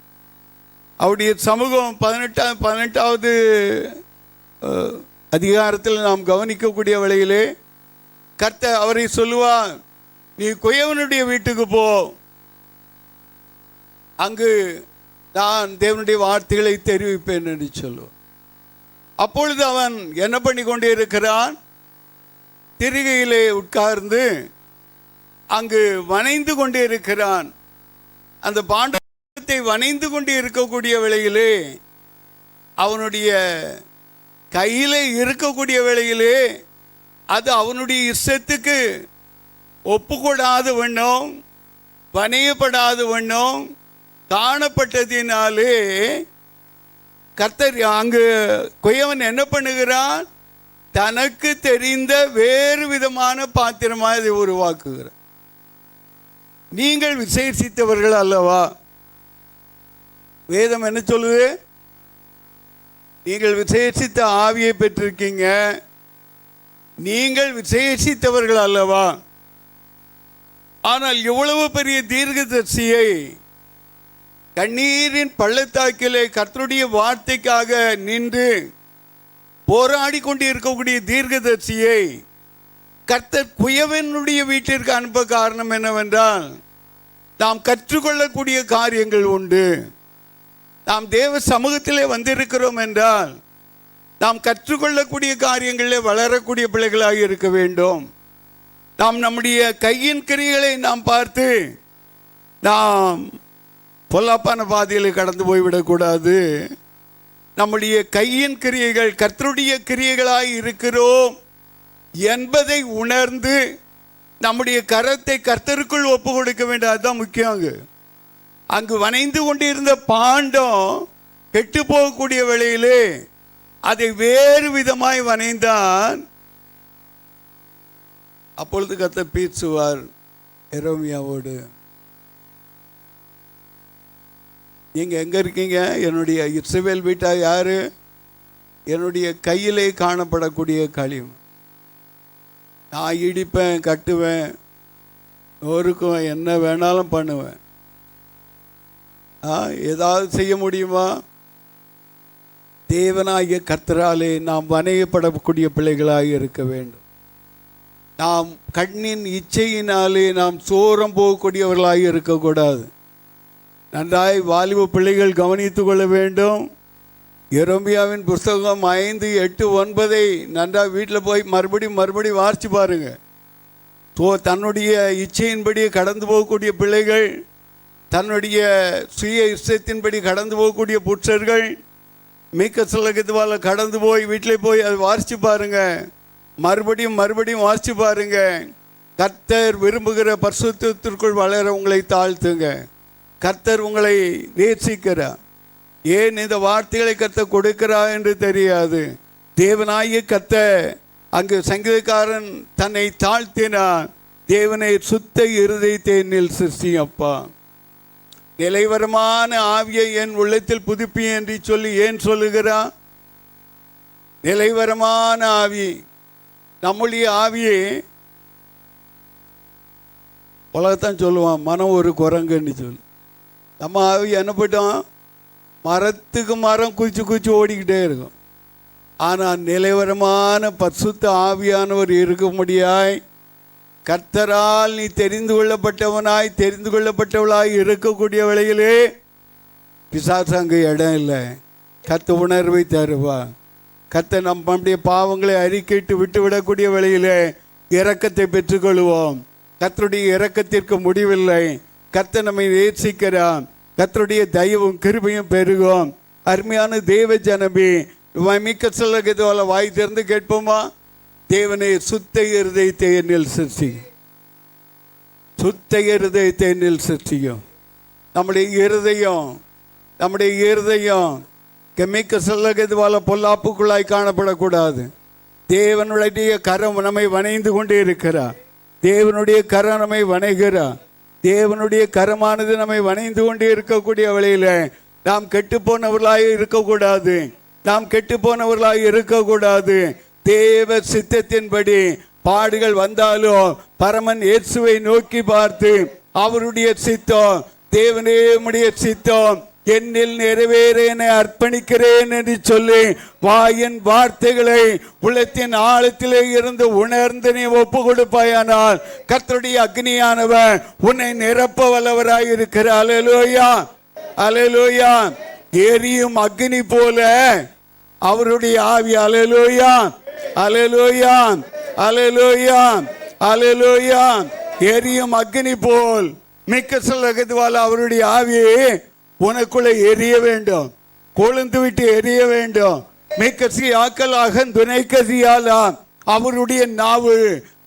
அவருடைய சமூகம் 18வது அதிகாரத்தில் நாம் கவனிக்கக்கூடிய வேளையிலே கர்த்தர் அவரை சொல்லுவார், நீ குயவனுடைய வீட்டுக்கு போ, அங்கு நான் தேவனுடைய வார்த்தைகளை தெரிவிப்பேன் என்று சொல்லுவார். அப்பொழுது அவன் என்ன பண்ணி கொண்டே இருக்கிறான்? திரிகையிலே உட்கார்ந்து அங்கு வனைந்து கொண்டே இருக்கிறான். அந்த பாண்டத்தை வனைந்து கொண்டே இருக்கக்கூடிய வேளையிலே, அவனுடைய கையில இருக்கக்கூடிய வேளையிலே அது அவனுடைய இஷ்டத்துக்கு ஒப்புக்கூடாத வண்ணம், வனையப்படாத வண்ணம் காணப்பட்டதினாலே கர்த்தர் அங்கு குயவன் என்ன பண்ணுகிறான்? தனக்கு தெரிந்த வேறு விதமான பாத்திரமாக இதை உருவாக்குகிறார். நீங்கள் விசேஷித்தவர்கள் அல்லவா? வேதம் என்ன சொல்லுது? நீங்கள் விசேஷித்த ஆவியை பெற்றிருக்கீங்க. நீங்கள் விசேஷித்தவர்கள் அல்லவா? ஆனால் எவ்வளவு பெரிய தீர்க்கதரிசியை கண்ணீரின் பள்ளத்தாக்கிலே கர்த்தருடைய வார்த்தைக்காக நின்று போராடி கொண்டு இருக்கக்கூடிய தீர்க்கதரிசியை கர்த்தர் குயவனுடைய வீட்டிற்கு அனுப்ப காரணம் என்னவென்றால், நாம் கற்றுக்கொள்ளக்கூடிய காரியங்கள் உண்டு. நாம் தேவ சமூகத்திலே வந்திருக்கிறோம் என்றால் நாம் கற்றுக்கொள்ளக்கூடிய காரியங்களில் வளரக்கூடிய பிள்ளைகளாக இருக்க வேண்டும். நாம் நம்முடைய கையின் கிரியைகளை நாம் பார்த்து நாம் பொல்லாப்பான பாதையில் கடந்து போய்விடக்கூடாது. நம்முடைய கையின் கிரியைகள் கர்த்தருடைய கிரியைகளாய் இருக்கிறோம் என்பதை உணர்ந்து நம்முடைய கரத்தை கர்த்தருக்குள் ஒப்பு கொடுக்க வேண்டும். அதுதான் முக்கியம். அங்கு வனைந்து கொண்டிருந்த பாண்டம் கெட்டு போகக்கூடிய வேளையிலே அதை வேறு விதமாய் வனைந்தான். அப்பொழுது கர்த்தர் பேசுவார் எரேமியாவோடு. நீங்க எங்க இருக்கீங்க? என்னுடைய இஸ்ரவேல் வீட்டா யாரு? என்னுடைய கையிலே காணப்படக்கூடிய களிமண். நான் இடிப்பேன், கட்டுவேன், நொறுக்குவேன், என்ன வேணாலும் பண்ணுவேன். ஏதாவது செய்ய முடியுமா? தேவனாகிய கர்த்தராலே நாம் வணையப்படக்கூடிய பிள்ளைகளாக இருக்க வேண்டும். நாம் கண்ணின் இச்சையினாலே நாம் சோரம் போகக்கூடியவர்களாக இருக்கக்கூடாது. நன்றாய் வாலிப பிள்ளைகள் கவனித்து கொள்ள வேண்டும். எரேமியாவின் புஸ்தகம் 5, 8, 9 நன்றாக வீட்டில் போய் மறுபடியும் வாசிச்சு பாருங்க. தன்னுடைய இச்சையின்படி கடந்து போகக்கூடிய பிள்ளைகள், தன்னுடைய சுய இஷ்டத்தின்படி கடந்து போகக்கூடிய புருஷர்கள் மீக்கசலகத்துவால கடந்து போய் வீட்டில் போய் அதை வாசிச்சு பாருங்க. மறுபடியும் வாசிச்சு பாருங்க. கர்த்தர் விரும்புகிற பரிசுத்தத்திற்குள் வளர உங்களை தாழ்த்துங்க. கர்த்தர் உங்களை நேசிக்கிறார். ஏன் இந்த வார்த்தைகளை கர்த்தர் கொடுக்கிறார் என்று தெரியாது. தேவனாகிய கர்த்தர் அங்கு சங்கீதக்காரன் தன்னை தாழ்த்தினான். தேவனை சுத்த இருதயத்தை என்னில் சிருஷ்டியப்பா, நிலைவரமான ஆவியை என் உள்ளத்தில் புதுப்பி என்று சொல்லி ஏன் சொல்லுகிறான்? நிலைவரமான ஆவி, நம்முடைய ஆவியை உலகத்தான் சொல்லுவான் மனம் ஒரு குரங்குன்னு சொல்லு. நம்ம ஆவி என்னப்பட்டோம்? மரத்துக்கு மரம் குச்சி ஓடிக்கிட்டே இருக்கும். ஆனால் நிலைவரமான பரிசுத்த ஆவியானவர் இருக்க முடியாய் கர்த்தரால் நீ தெரிந்து கொள்ளப்பட்டவளாய் இருக்கக்கூடிய வேளையிலே பிசாசு அங்கே இடம் இல்லை. கர்த்தர் உணர்வை தருவா. கர்த்தர் நம்முடைய பாவங்களை அறிக்கையிட்டு விட்டு விடக்கூடிய வேளையிலே இரக்கத்தை பெற்றுக்கொள்வோம். கர்த்தருடைய இரக்கத்திற்கு முடிவில்லை. கர்த்தர் நம்மை நேசிக்கிறான். கர்த்தருடைய தயவும் கிருபையும் பெருகும். அருமையான தேவ ஜனமே, மீக்கசலகத்துவால வாய் திறந்து கேட்போமா? தேவனே, சுத்த இருதயத்தை என்னில் சிருஷ்டியும். சுத்த இருதயத்தை என்னில் சிருஷ்டியும். நம்முடைய இருதயம் மீக்கசலகத்துவால பொல்லாப்புக்குள்ளாய் காணப்படக்கூடாது. தேவனுடைய கரம் நம்மை வணைந்து கொண்டே இருக்கிறார். தேவனுடைய கரம் நம்மை வணைகிறார். தேவனுடைய கரமானது நம்மை வணைந்து கொண்டே இருக்கக்கூடிய வேளையில நாம் கெட்டு போனவர்களாக இருக்கக்கூடாது. தேவ சித்தத்தின்படி பாடுகள் வந்தாலும் பரமன் இயேசுவை நோக்கி பார்த்து அவருடைய சித்தம், தேவனே உம்முடைய சித்தம் என்னில் நிறைவேற என்னை அர்ப்பணிக்கிறேன் என்று சொல்லி வாயின் வார்த்தைகளை உள்ளத்தின் ஆழத்திலே இருந்து உணர்ந்து நீ ஒப்பு கொடுப்பாயானால் கர்த்தருடைய அக்னியானவர் உன்னை நிரப்ப வல்லவராய் இருக்கிறார். அல்லேலூயா, அல்லேலூயா. எரியும் அக்னி போல அவருடைய ஆவி. அல்லேலூயா, அல்லேலூயா, அல்லேலூயா, அல்லேலூயா. எரியும் அக்னி போல் மீக்கசலகத்துவால அவருடைய ஆவியை உனக்குள்ளே எரிய வேண்டும், கொழுந்து விட்டு எரிய வேண்டும். மீக்கசி ஆக்கல் அகன் துணைக்கசியாலாம் அவருடைய நாவு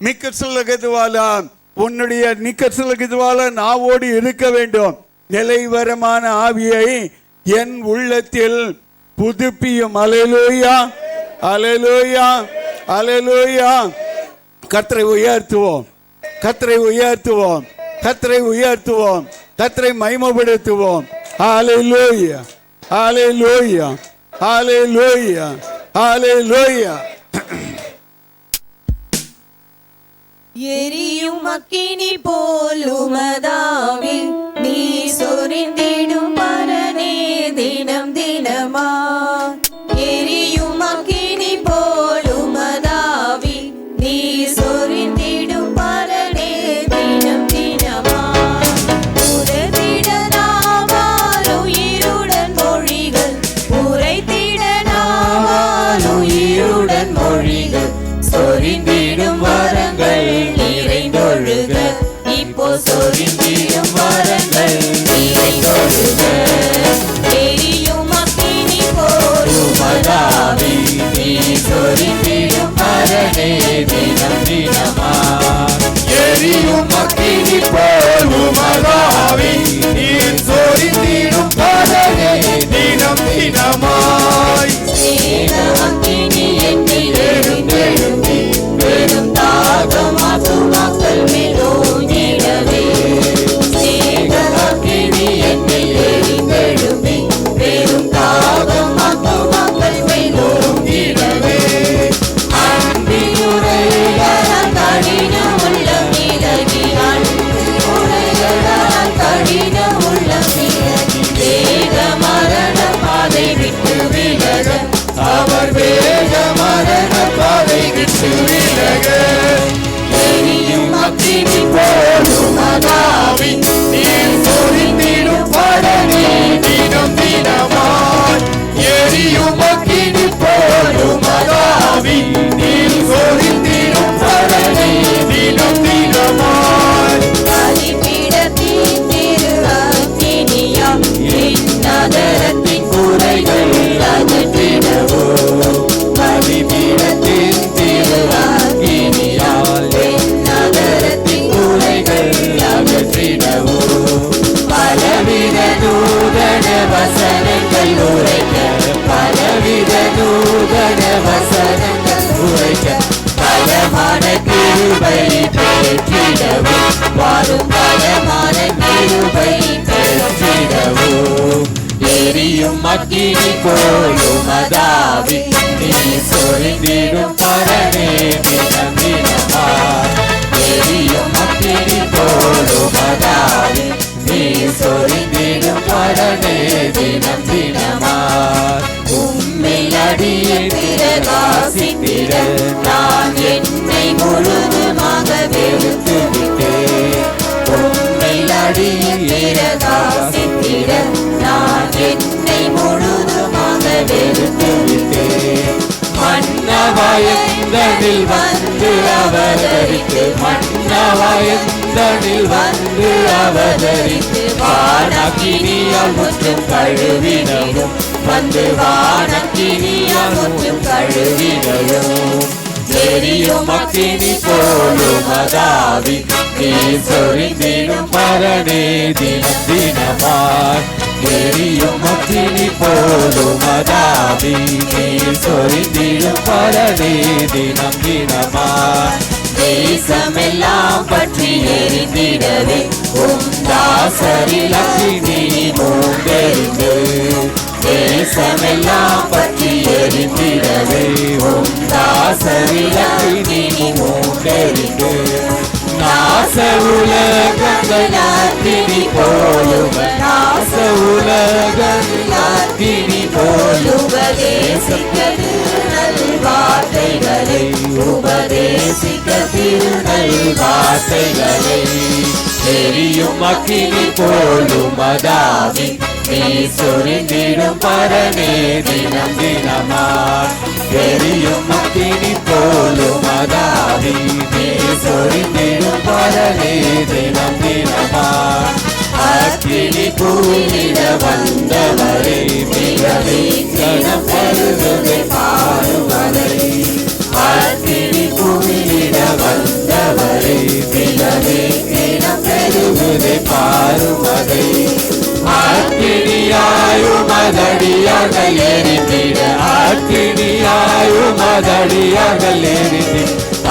மீக்கசலகத்துவாலா உன்னுடைய நிக்கசலகத்துவால நாவோடு இருக்க வேண்டும். நிலைவரமான ஆவியை என் உள்ளத்தில் புதுப்பியும். அல்லேலூயா, அல்லேலூயா, அல்லேலூயா. கர்த்தரை உயர்த்துவோம், கர்த்தரை உயர்த்துவோம், கர்த்தரை உயர்த்துவோம், கர்த்தரை மகிமைப்படுத்துவோம். Hallelujah, hallelujah, ஹalleluya, ஹalleluya. எரியும் அக்கினி போல் உமதாவில் நீ சொரிந்திடும் பரனே தினம் தினமா. எரியும் அக்கினி போல் உமதாவில் நீ சொரிந்திடும் பரனே தினம் தினமா. உரைத்திட நாவால் உயிருடன் மொழிகள், உரைத்திட நாவால் உயிருடன் மொழிகள், சொரிந்திடும் வரங்கள் நிறைந்தொழுக, இப்போ சொரிந்திடும் வரங்கள் நிறைந்தொழுக. எரியும் அக்கினி போல் உமதாவி நீ சொரிந்திடும் பரனே தினம் தினமா. எரியும் அக்கினி போல் உமதாவி நீர் சொரிந்திடும் பரனே தினம் தினமாய். ஸ்நேக அக்கினி என்னில் எழுந்தெழும்பி பெரும் தாகம் ஆத்துமாக்கள் மேலோங்கிடவே. ஸ்நேக அக்கினி என்னில் எழுந்தெழும்பி பெரும் தாகம் ஆத்துமாக்கள் மேலோங்கிடவே. அன்பினுரையால் கடின உள்ளம் இலகி, அன்பினுரையால் கடின உள்ளம் இலகி, வேக மரண பாதை விட்டு விலக, அவர் வேக மரண பாதை விட்டு விலக. எரியும் அக்கினி போல் உமதாவி நீர் சொரிந்திடும் பரனே தினம் தினமாய். எரியும் அக்கினி போல் உமதாவி நீர் சொரிந்திடும் பரனே தினம் தினமாய். பலிபீடத்தின் திரு அக்கினியாம் என் நகரத்தின் குறைகள் அகற்றிடவோ. பலிபீடத்தின் திரு அக்கினியால் என் நகரத்தின் குறைகள் அகற்றிடவோ. பலவித நூதன வசனங்கள் உரைக்க, பலவித நூதன வசனங்கள் உரைக்க, பலமான கிருபை பெற்றிடவோ. வாரும் பலமான கிருபை பெற்றிடவோ. எரியும் அக்கினி போல் உமதாவி நீ சொரிந்திடும் பரனே தினம் தினமாய். எரியும் அக்கினி போல் உமதாவி நீ சொரிந்திடும் பரனே தினம் தினமாய். உம்மில் அடியேன் பிரகாசித்திட, நான் என்னை முழுதுமாக வெறுத்து விட்டேன். உம்மில் அடியேன் பிரகாசித்திட, நான் என்னை முழுதுமாக வெறுத்து விட்டேன். மன்னவயந்தனில் வந்து அவதரித்து, மன்னவயந்தனில் வந்து அவதரித்து, வானக்கினியால் முற்றும் கழுவினவும், வந்து வானக்கினியால் முற்றும் கழுவினவும். எரியும் அக்கினி போல் உமதாவி நீ சொரிந்திடும் பரனே தினம் தினமாய். எரியும் அக்கினி போல் உமதாவி நீ சொரிந்திடும் பரனே தினம் தினமாய். தேசமெல்லாம் பற்றி எரிந்திடவே உம் தாசரில் அக்கினி மூண்டெறிந்து. தேசமெல்லாம் பற்றி எரிந்திடவே உம் தாசரில் அக்கினி மூண்டெறிந்து. நாச உலகங்கள் அக்கினி போலும, நாச உலகங்கள் அக்கினி போலும் உபதேசிக்க திருநல் வார்த்தைகளை, உபதேசிக்க திருநல் வார்த்தைகளை. எரியும் அக்கினி போலும் மதாவி நீ சொரிந்திடும் பரனே தினம் தினமாய். எரியும் அக்கினி போலும் மதாவி நீ சொரிந்திடும் பரனே தினம் தினமாய். அக்கினி பூவிட வந்தவரே மிகவே கணம் பருவதை பாருவதை. அக்கினி பூவிட வந்தவரே மிகவே கணம் பெறுவதை பாருவதை. அக்கினியாயும் அதடியார்கள் எரிந்திட, அக்கினியாயும் அதடியார்கள் எரிந்திட,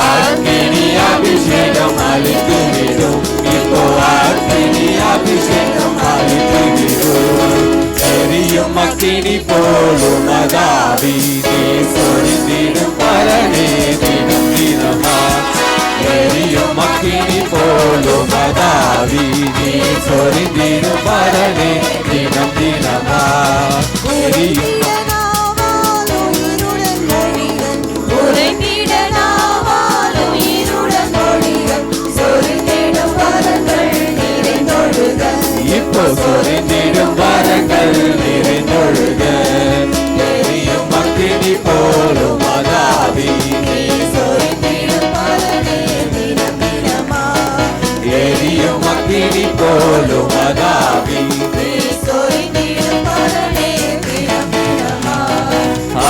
அக்கினி அபிஷேகம் அளித்து விடும். இப்போ அக்கினி அபிஷேகம் அளித்து விடும். எரியும் எரியும் அக்கினி போலும் மதாவி நீ சொரிந்திடும் பரணே தினம் தினமா எரியும் அக்கினி போலும் மதாவி நீ சொரிந்திடும் பரணே தினம் தினமா எரியும் இப்போ சொரிந்திடும் வரங்கள் நிறைந்தொழுக எரியும் அக்கினி போலும் மதாவி எரியும் அக்கினி போலும் மதாவி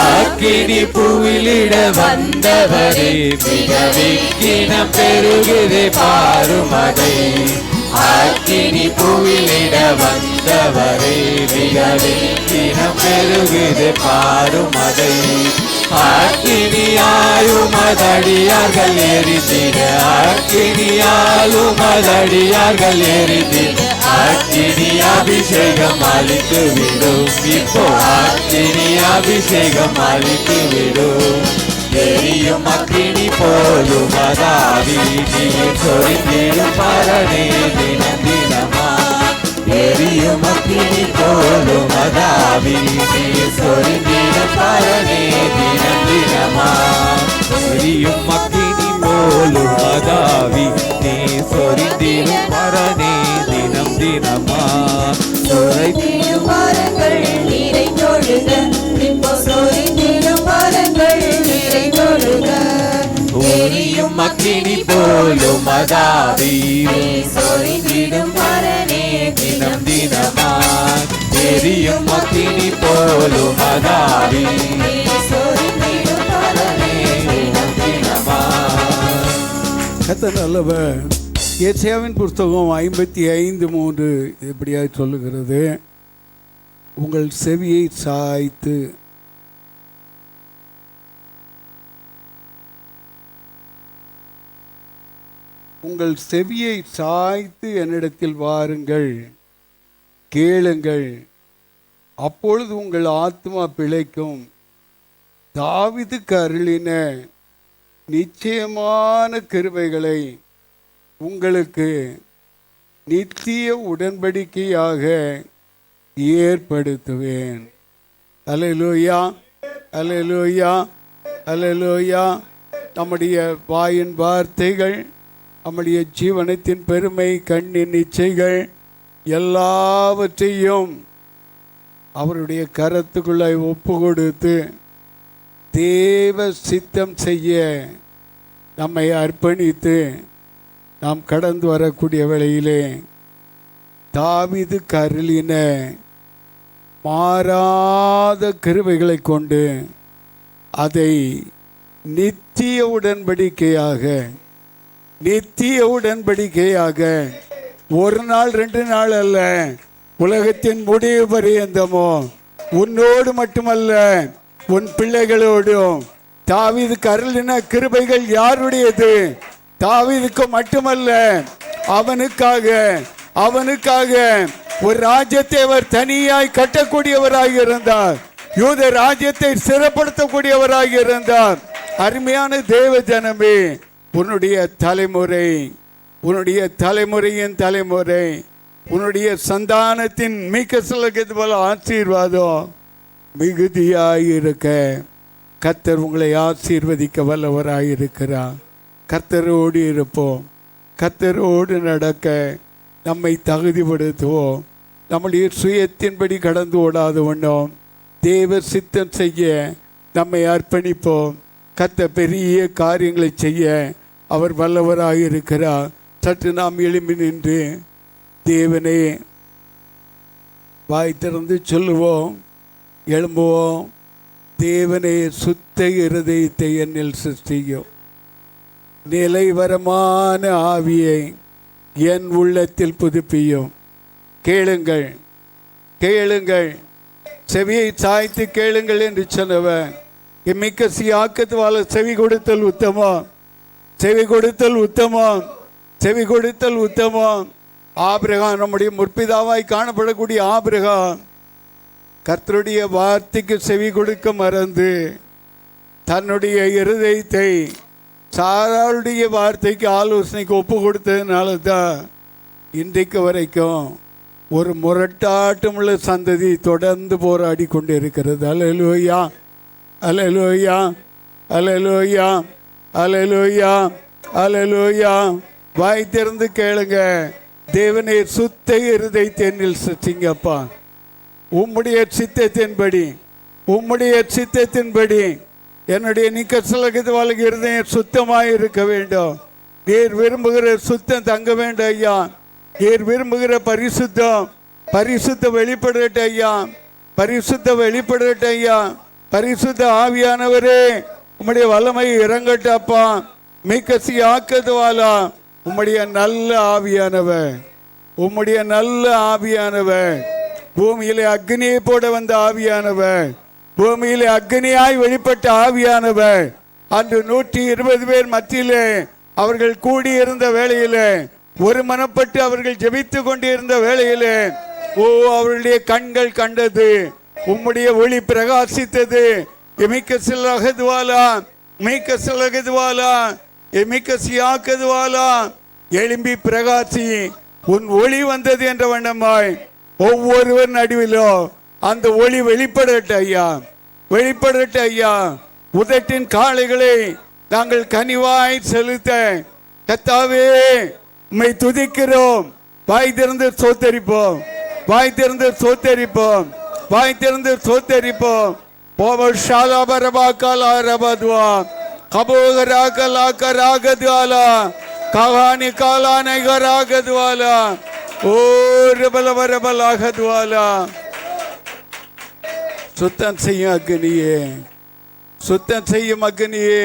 அக்கினி புவிலிட வந்தவரே மிக விக்கினம் பெருகுதே பாருமதை அக்கினி புவிலிட வந்தவரே மிக விக்கினம் பெருகுதே பாருமதை அக்கினியாயும் அதடியார்கள் எரிந்திட அக்கினியாலும் அதடியார்கள் எரிந்திட அக்கினி அபிஷேகம் அளித்து விடும் இப்போ அக்கினி அபிஷேகம் அளித்து விடும் எரியும் அக்கினி போலும் மதாவி நீர் சொரிந்திடும் பரணே தினம் தினமா எரியும் அக்கினி போலும் மதாவி நீர் சொரிந்திடும் பரணே தினம் தினமா எரியும் அக்கினி போலும் மதாவி நீர் சொரிந்திடும் பரணே தினம் தினமா சொரிந்திடும் வரங்கள் நிறைந்தொழுக இப்போ சொரிந்திடும் வரங்கள் நிறைந்தொழுக எரியும் அக்கினி போலும் மதாவி சொரிந்திடும் பரணே தினம் தினமா எரியும் அக்கினி போலும் மதாவி சொரிந்திடும் பரணே தினம் தினமா கர்த்தர் நல்லவர். ஏசாயாவின் புஸ்தகம் 55:3 இப்படியாக சொல்லுகிறது, உங்கள் செவியை சாய்த்து உங்கள் செவியை சாய்த்து என்னிடத்தில் வாருங்கள், கேளுங்கள், அப்பொழுது உங்கள் ஆத்மா பிழைக்கும். தாவீதுக்கு அருளின நிச்சயமான கிருபைகளை உங்களுக்கு நித்திய உடன்படிக்கையாக ஏற்படுத்துவேன். அல்லேலூயா, அல்லேலூயா, அல்லேலூயா. நம்முடைய வாயின் வார்த்தைகள், நம்முடைய ஜீவனத்தின் பெருமை, கண்ணின் இச்சைகள் எல்லாவற்றையும் அவருடைய கரத்துக்குள்ளே ஒப்பு கொடுத்து தேவ சித்தம் செய்ய நம்மை அர்ப்பணித்து நாம் கடந்து வரக்கூடிய வேளையிலே தாவீதுக்கு அருளின மாறாத கிருபைகளை கொண்டு அதை நித்திய உடன்படிக்கையாக ஒரு நாள் 2 நாள் அல்ல, உலகத்தின் முடிவு பரியந்தமோ உன்னோடு மட்டுமல்ல உன் பிள்ளைகளோடும். தாவீதுக்கு அருளின கிருபைகள் யாருடையது? தாவீதுக்கு மட்டுமல்ல, அவனுக்காக ஒரு ராஜ்யத்தை அவர் தனியாய் கட்டக்கூடியவராக இருந்தார். யூத ராஜ்யத்தை சிறப்படுத்தக்கூடியவராக இருந்தார். அருமையான தேவ ஜனமே, உன்னுடைய தலைமுறையின் தலைமுறை, உன்னுடைய சந்தானத்தின் மிக சிலகது போல ஆசீர்வாதம் மிகுதியாயிருக்க கர்த்தர் உங்களை ஆசீர்வதிக்க வல்லவராயிருக்கிறார். கர்த்தரோடு இருப்போம், கர்த்தரோடு நடக்க நம்மை தகுதிப்படுத்துவோம். நம்முடைய சுயத்தின்படி கடந்து ஓடாத வண்ணம் தேவ சித்தம் செய்ய நம்மை அர்ப்பணிப்போம். கர்த்தர் பெரிய காரியங்களை செய்ய அவர் வல்லவராயிருக்கிறார். சற்று நாம் எழும்பி நின்று தேவனே வாய் திறந்து சொல்லுவோம், எழும்புவோம். தேவனே, சுத்த இருதயத்தை என்னில் சிருஷ்டியும், நிலைவரமான ஆவியை என் உள்ளத்தில் புதுப்பியும். கேளுங்கள், செவியை சாய்த்து கேளுங்கள் என்று சொன்னவன் மிக்க சியாக்கத்துவால செவி கொடுத்தல் உத்தமம். ஆபிரகாம், நம்முடைய முற்பிதாவாய் காணப்படக்கூடிய ஆபிரகாம் கர்த்தருடைய வார்த்தைக்கு செவி கொடுக்க மறந்து தன்னுடைய இருதயத்தை சாராளுடைய வார்த்தைக்கு ஆலோசனைக்கு ஒப்பு கொடுத்ததுனால தான் இன்றைக்கு வரைக்கும் ஒரு முரட்டாட்டமுள்ள சந்ததி தொடர்ந்து போராடி கொண்டு இருக்கிறது. அல்லேலூயா, அல்லேலூயா, அல்லேலூயா, அல்லேலூயா, அல்லேலூயா. வாய் திறந்து கேளுங்க. தேவனே, சுத்த இருதயத்தை என்னில் சிருஷ்டிங்கப்பா. உம்முடைய சித்தத்தின்படி, உம்முடைய சித்தத்தின்படி என்னுடைய நிக்கசலகது இருதயம் சுத்தமாய் இருக்க வேண்டும். நீர் விரும்புகிற சுத்தம் தங்க வேண்டும் ஐயா. நீர் விரும்புகிற பரிசுத்தம், பரிசுத்த வெளிப்படட்ட ஐயா, பரிசுத்த வெளிப்படட்ட ஐயா. பரிசுத்த ஆவியானவரே, உம்முடைய வல்லமை இறங்கட்டப்பா. மீக்கசி ஆக்கதுவாலா, உம்முடைய நல்ல ஆவியானவர், உம்முடைய நல்ல ஆவியானவர், பூமியிலே அக்னியை போட வந்த ஆவியானவர், பூமியிலே அக்னியாய் வெளிப்பட்ட ஆவியானவர், அன்று 120 பேர் மத்தியிலே அவர்கள் கூடியிருந்த வேளையிலே, ஒரு மனப்பட்டு அவர்கள் ஜெபித்து கொண்டிருந்த வேளையிலே, ஓ, அவர்களுடைய கண்கள் கண்டது, உம்முடைய ஒளி பிரகாசித்தது. எமிக்கசிலகதுவாலா, மீக்கசிலகதுவாலா, எமிக்கசியாக்கதுவாலா, எழும்பி பிரகாசி, உன் ஒளி வந்தது என்ற வண்ணமாய் ஒவ்வொருவர் நடுவிலோ அந்த ஒளி வெளிப்படட்ட ஐயா, வெளிப்படட்ட ஐயா. உதட்டின் காளைகளை நாங்கள் கனிவாய் செலுத்த கர்த்தாவே உம்மை துதிக்கிறோம். வாய் திறந்து சோத்தரிப்போம், வாய் திறந்து சோத்தரிப்போம், வாய் திறந்து சோத்தரிப்போம். போவஷாலா பரபாக்காலா ரபதுவா கபோகராகலாகராகதுவாலா கஹானி காலானைகராகதுவாலா ஓ ரபலவரபலாகதுவாலா. சுத்தம் செய்யும் அக்னியே, சுத்தம் செய்யும் அக்னியே,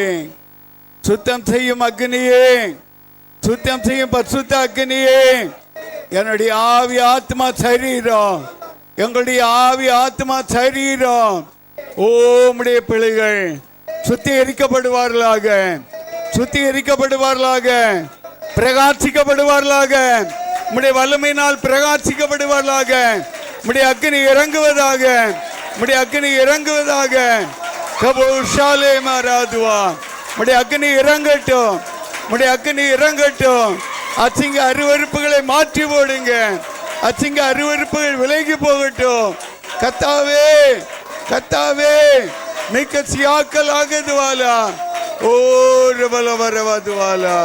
சுத்தம் செய்யும் அக்னியே, சுத்தம் செய்யும் பரிசுத்த அக்னியே. என்னுடைய ஆவி ஆத்மா சரீரம், எங்களுடைய ஆவி ஆத்மா சரீரம், உம்முடைய பிள்ளைகள் சுத்திகரிக்கப்படுவார்களாக, சுத்திகரிக்கப்படுவார்களாக, பிரகாசிக்கப்படுவார்களாக, உம்முடைய வல்லமையினால் பிரகாசிக்கப்படுவார்களாக. உம்முடைய அக்னி இறங்குவதாக, உம்முடைய அக்னி இறங்குவதாக. கபோஷாலே மாராதுவா, உம்முடைய அக்னி இறங்கட்டும், உம்முடைய அக்னி இறங்கட்டும். அசிங்க அருவருப்புகளை மாற்றி போடுங்க, அசிங்க அருவருப்புகள் விலகி போகட்டும். கத்தாவே, கத்தாவே, மிக்க சியாக்கல் ஆகதுவாலா ஓ ரபல வரவதுவாலா.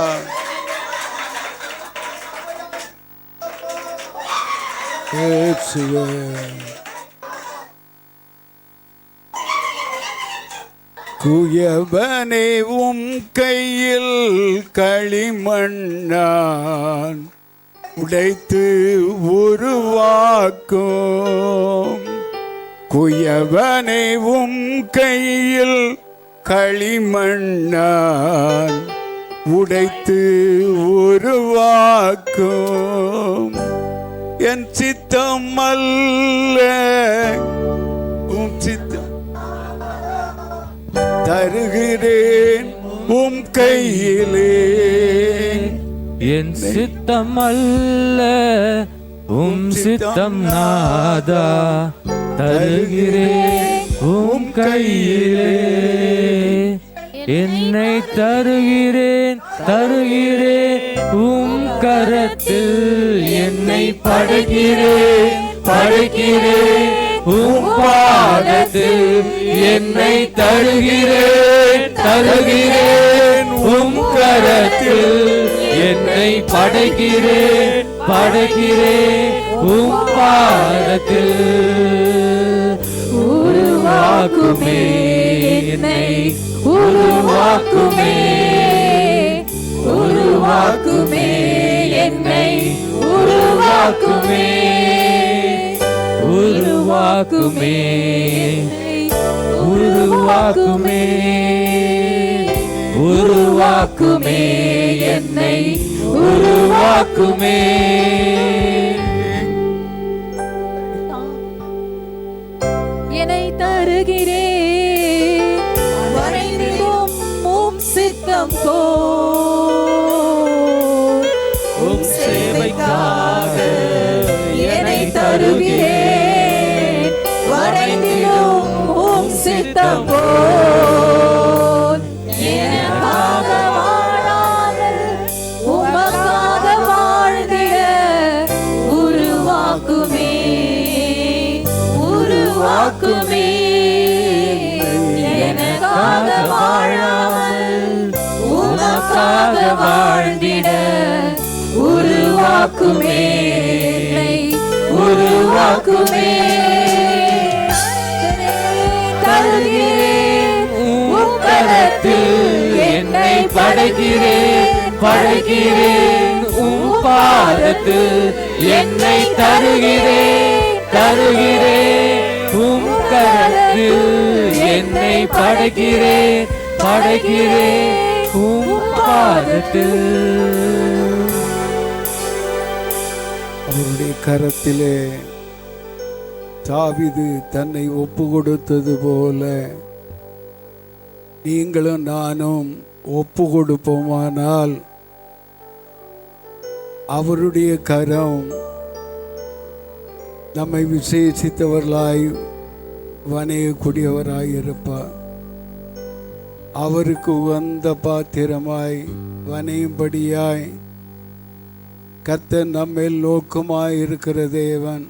குயவனே உம் கையில் களிமண்ணான் உடைத்து உருவாக்கும். குயவனே உம் கையில் களிமண்ணான் உடைத்து உருவாக்கும். என் சித்தம் அல்ல உம் சித்தம் தருகிறேன் உம் கையிலே. என் சித்தம் அல்ல உம் சித்தம் நாதா, தருகிறேன் உம் கையிலே. என்னை தருகிறேன், தருகிறேன் உம் கரத்தில். என்னை படைக்கிறேன், படைக்கிறேன் உம் பாதத்தில். என்னை தருகிறேன், தருகிறேன் உம் கரத்தில். என்னை படைக்கிறேன், படைக்கிறேன் உம் பாதத்தில். உருவாக்குமே என்னை, உருவாக்குமே, உருவாக்குமே என்னை, உருவாக்குமே, உருவாக்குமே, உருவாக்குமே, உருவாக்குமே என்னை, உருவாக்குமே. என்னை தருகிறேன், வரைந்திடும் உம் சித்தம் போல். உம் சேவைக்காக என்னை தருகிறேன், வரை சித்தம் போல் எனக்காக வாழாமல் உமக்காக வாழ்ந்திட உருவாக்குமே உருவாக்குமே எனக்காக வாழாமல் உமக்காக வாழ்ந்திட உருவாக்குமே உருவாக்குமே தருகிறேன் உம் கரத்தில் என்னை படைக்கிறேன் உம் பாதத்தில் என்னை தருகிறேன் உம் கரத்தில் என்னை படைக்கிறேன் உம் பாதத்தில். அவருடைய கரத்திலே தாவீது தன்னை ஒப்பு கொடுத்தது போல நீங்களும் நானும் ஒப்பு கொடுப்போமானால் அவருடைய கரம் நம்மை விசேஷித்தவர்களாய் வணையக்கூடியவராய் இருப்பார். அவருக்கு உகந்த பாத்திரமாய் வணையும்படியாய் கர்த்தர் நம்மேல் நோக்கமாய் இருக்கிற தேவன்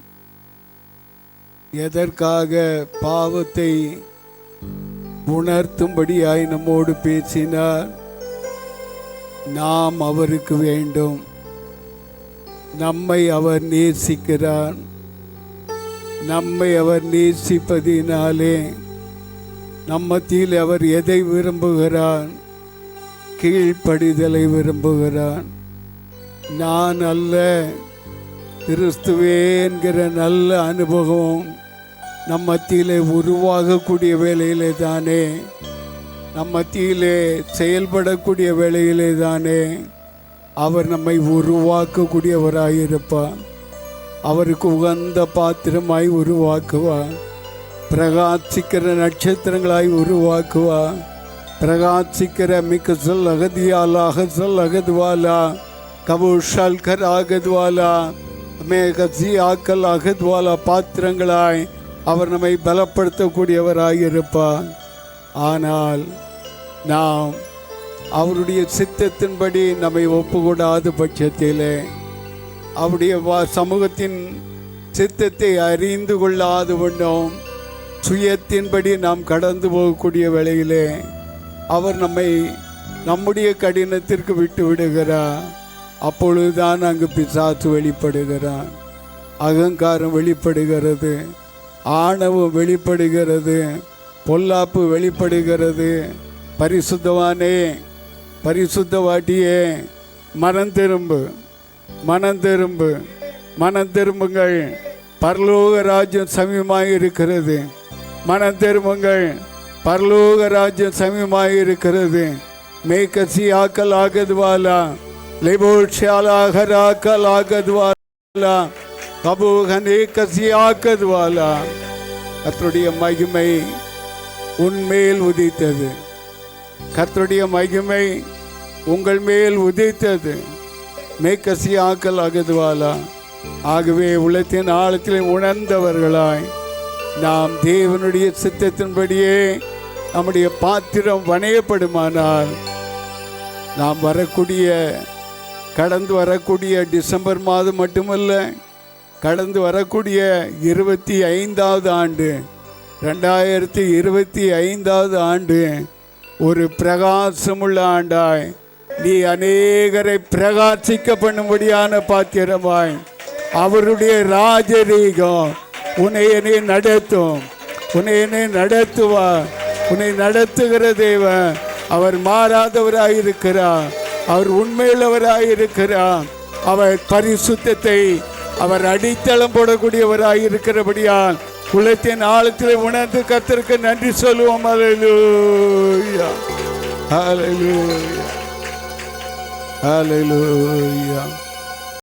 எதற்காக பாவத்தை உணர்த்தும்படியாய் நம்மோடு பேசினார்? நாம் அவருக்கு வேண்டும். நம்மை அவர் நேசிக்கிறார். நம்மை அவர் நேசிப்பதினாலே நம்மத்தில் அவர் எதை விரும்புகிறார்? கீழ்ப்படிதலை விரும்புகிறார். நான் அல்ல, கிறிஸ்துவே என்கிற நல்ல அனுபவம் நம் மத்தியிலே உருவாகக்கூடிய வேளையிலே தானே, நம் மத்தியிலே செயல்படக்கூடிய வேளையிலே தானே அவர் நம்மை உருவாக்கக்கூடியவராயிருப்பார். அவருக்கு உகந்த பாத்திரமாய் உருவாக்குவார். பிரகாசிக்கிற நட்சத்திரங்களாய் உருவாக்குவார். பிரகாசிக்கிற மிக்க சொல் அகதியாலா அகசல் அகதுவாலா கபூஷல் கர் ஆகத்வாலா மேகசி ஆக்கல் அகத்வாலா பாத்திரங்களாய் அவர் நம்மை பலப்படுத்தக்கூடியவராயிருப்பார். ஆனால் நாம் அவருடைய சித்தத்தின்படி நம்மை ஒப்புக்கூடாத பட்சத்திலே, அவருடைய சமூகத்தின் சித்தத்தை அறிந்து கொள்ளாது கொண்டோம் சுயத்தின்படி நாம் கடந்து போகக்கூடிய வேளையிலே அவர் நம்மை நம்முடைய கடினத்திற்கு விட்டு விடுகிறார். அப்பொழுதுதான் அங்கு பிசாசு வெளிப்படுகிறான். அகங்காரம் வெளிப்படுகிறது, ஆணவம் வெளிப்படுகிறது, பொல்லாப்பு வெளிப்படுகிறது. பரிசுத்தவானே, பரிசுத்தவாட்டியே, மனம் திரும்பு, மனம் திரும்பு, மனம் திரும்புங்கள், பரலோக ராஜ்யம் சமீபமாக இருக்கிறது. மனம் திரும்புங்கள், பரலோக ராஜ்யம் சமீபமாக இருக்கிறது. மேகசி ஆக்கல் ஆகத்வாலா லேபோஷாலாகராக்கல் ஆகத்வாலா கபூகனே கசி ஆகத்வாலா. கர்த்தருடைய மகிமை உன்மேல் உதித்தது. கர்த்தருடைய மகிமை உங்கள் மேல் உதித்தது. மேகசி ஆக்கல் ஆகத்வாலா. ஆகவே உள்ளத்தின் ஆழத்தில் உணர்ந்தவர்களாய் நாம் தேவனுடைய சித்தத்தின்படியே நம்முடைய பாத்திரம் வணையப்படுமானால் நாம் கடந்து வரக்கூடிய டிசம்பர் மாதம் மட்டுமல்ல, கடந்து வரக்கூடிய 25வது ஆண்டு 2025வது ஆண்டு ஒரு பிரகாசமுள்ள ஆண்டாய் நீ அநேகரை பிரகாசிக்க பண்ணும்படியான பாத்திரமாய் அவருடைய ராஜரீகம் உன்னை நடத்தும். உன்னை நடத்துவார். உன்னை நடத்துகிற தேவன் அவர் மாறாதவராயிருக்கிறார். அவர் உண்மையுள்ளவராயிருக்கிறார். அவர் பரிசுத்தத்தை அவர் அடித்தளம் போடக்கூடியவராயிருக்கிறபடியால் உள்ளத்தின் ஆழத்தில் உணர்ந்து கர்த்தருக்கு நன்றி சொல்லுவோம். ஹல்லேலூயா, ஹல்லேலூயா, ஹல்லேலூயா.